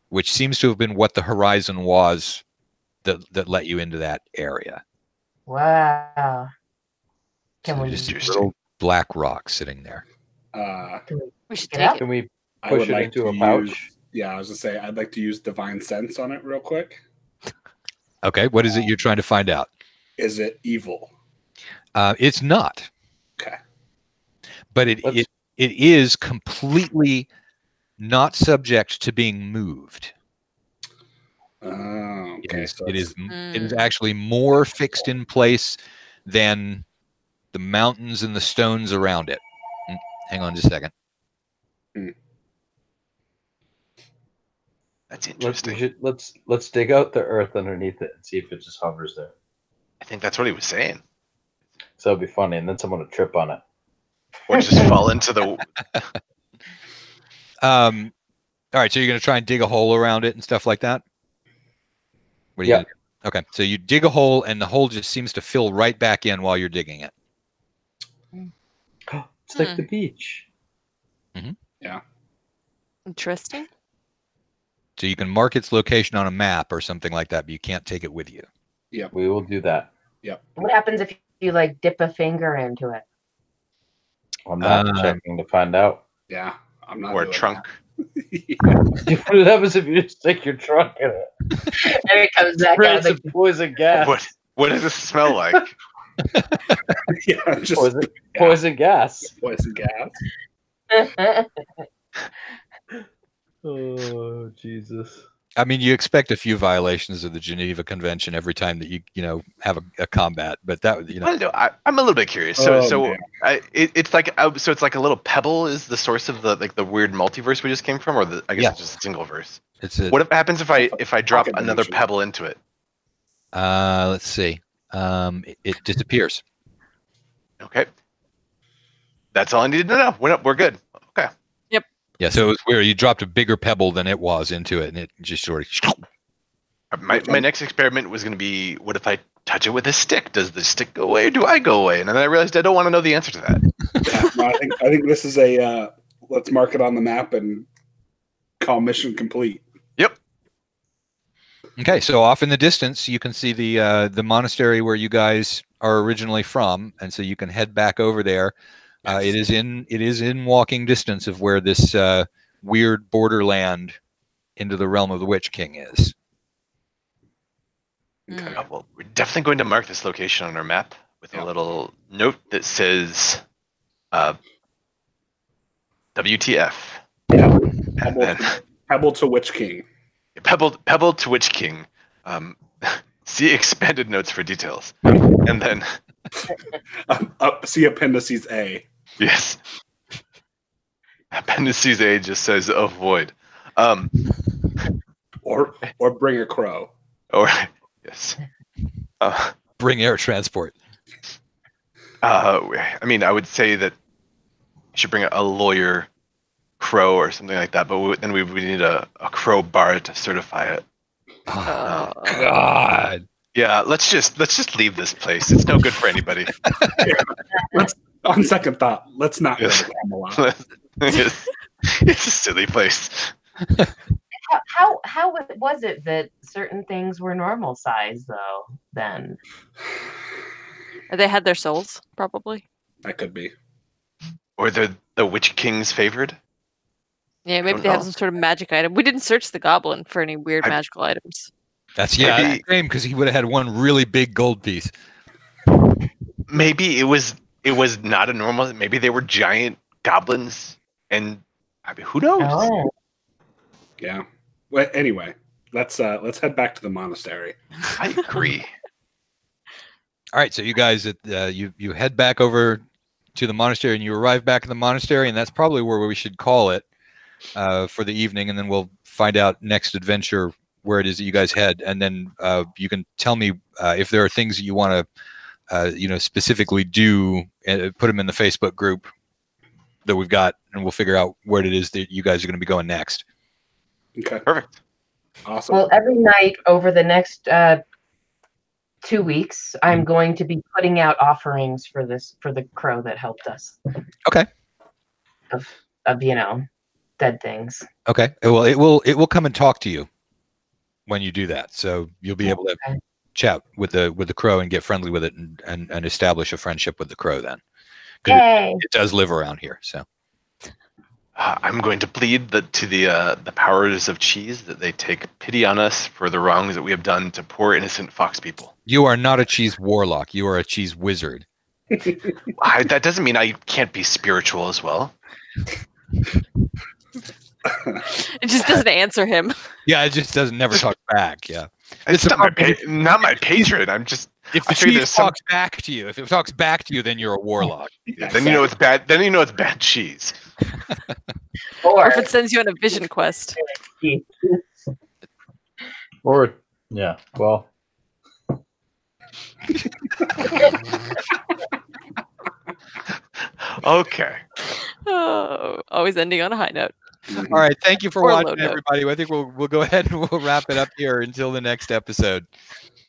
which seems to have been what the horizon was that let you into that area. Wow. Can So we just a Interesting. little black rock sitting there. We should Get take up? it. Can we I push would it like into to a pouch? use. Yeah, I was gonna say I'd like to use divine sense on it real quick. Okay, what is it you're trying to find out? Is it evil? It's not, Okay. but it is completely not subject to being moved. Oh, okay. So It is Mm. actually more fixed in place than the mountains and the stones around it. Hang on just a second. That's interesting. Let's dig out the earth underneath it and see if it just hovers there. I think that's what he was saying. So it'd be funny, and then someone would trip on it. Or just fall into the. All right, so you're going to try and dig a hole around it and stuff like that? What are you Yeah. gonna do? Okay, so you dig a hole, and the hole just seems to fill right back in while you're digging it. It's like the beach. Interesting. So you can mark its location on a map or something like that, but you can't take it with you. We will do that. What happens if you like dip a finger into it? I'm not checking to find out. Yeah, I'm not. Or a doing trunk. that. What happens if you just stick your trunk in it? And it comes back Spread out. some poison gas. What does this smell like? Yeah, just Poison gas. poison gas. Oh, Jesus. I mean, you expect a few violations of the Geneva Convention every time that you have a combat, but that I don't know. I'm a little bit curious. So Oh, man. it's like so it's like a little pebble is the source of the weird multiverse we just came from, or I guess Yeah. it's just a single verse. it's a. What happens if I drop Pocket another dimension. pebble into it? Let's see. It disappears. Okay, that's all I needed to know. We're good. Okay. Yeah, so it was weird. You dropped a bigger pebble than it was into it, and it just sort of. My next experiment was going to be, what if I touch it with a stick? Does the stick go away, or do I go away? And then I realized I don't want to know the answer to that. Yeah, no, I think this is a let's mark it on the map and call mission complete. Yep. Okay, so off in the distance, you can see the monastery where you guys are originally from, and so you can head back over there. Yes. It is in walking distance of where this weird borderland into the realm of the Witch King is. Okay. Well, we're definitely going to mark this location on our map with a little note that says WTF. Pebble to Witch King. Pebble to Witch King. See expanded notes for details. And then See appendices A. yes. Appendices A just says avoid. Or bring a crow. Or yes. Bring air transport. I mean, I would say that you should bring a lawyer crow or something like that, but then we would need a crow bar to certify it. Oh, God. Yeah, let's just leave this place. It's no good for anybody. On second thought, let's not go Yes. to Camelot. It's a silly place. How was it that certain things were normal size though? Then They had their souls, probably. That could be. Or they're the Witch King's favored. Yeah, maybe don't they have know. some sort of magic item. We didn't search the goblin for any weird magical items. That's Maybe- shame because he would have had one really big gold piece. Maybe it was not a normal. Maybe they were giant goblins, and I mean, who knows? oh, Yeah. Well, anyway, let's head back to the monastery. I agree. All right, so you guys, you head back over to the monastery, and you arrive back in the monastery, and that's probably where we should call it for the evening, and then we'll find out next adventure where it is that you guys head, and then you can tell me if there are things that you want to, specifically do, and put them in the Facebook group that we've got, and we'll figure out where it is that you guys are going to be going next. Okay. Perfect. Awesome. well, every night over the next 2 weeks, I'm going to be putting out offerings for the crow that helped us. Okay. Of dead things. Okay. Well, it will come and talk to you when you do that, so you'll be able to Okay. chat with the crow and get friendly with it and establish a friendship with the crow then. 'Cause Yay! it does live around here, so. I'm going to plead to the powers of cheese that they take pity on us for the wrongs that we have done to poor innocent fox people. You are not a cheese warlock. You are a cheese wizard. That doesn't mean I can't be spiritual as well. It just doesn't answer him. Yeah, it just doesn't never talk back. Yeah. It's It's not my patron. I'm just. If the I figure cheese there's some- talks back to you, then you're a warlock. Then you know it's bad. Then you know it's bad cheese. Or Or if it sends you on a vision quest. Or yeah, well, Okay. Oh, always ending on a high note. All right, thank you for Or low watching, note. everybody. I think we'll go ahead and we'll wrap it up here until the next episode.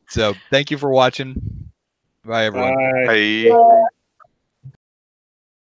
So thank you for watching. Bye, everyone. Bye. Bye. Yeah.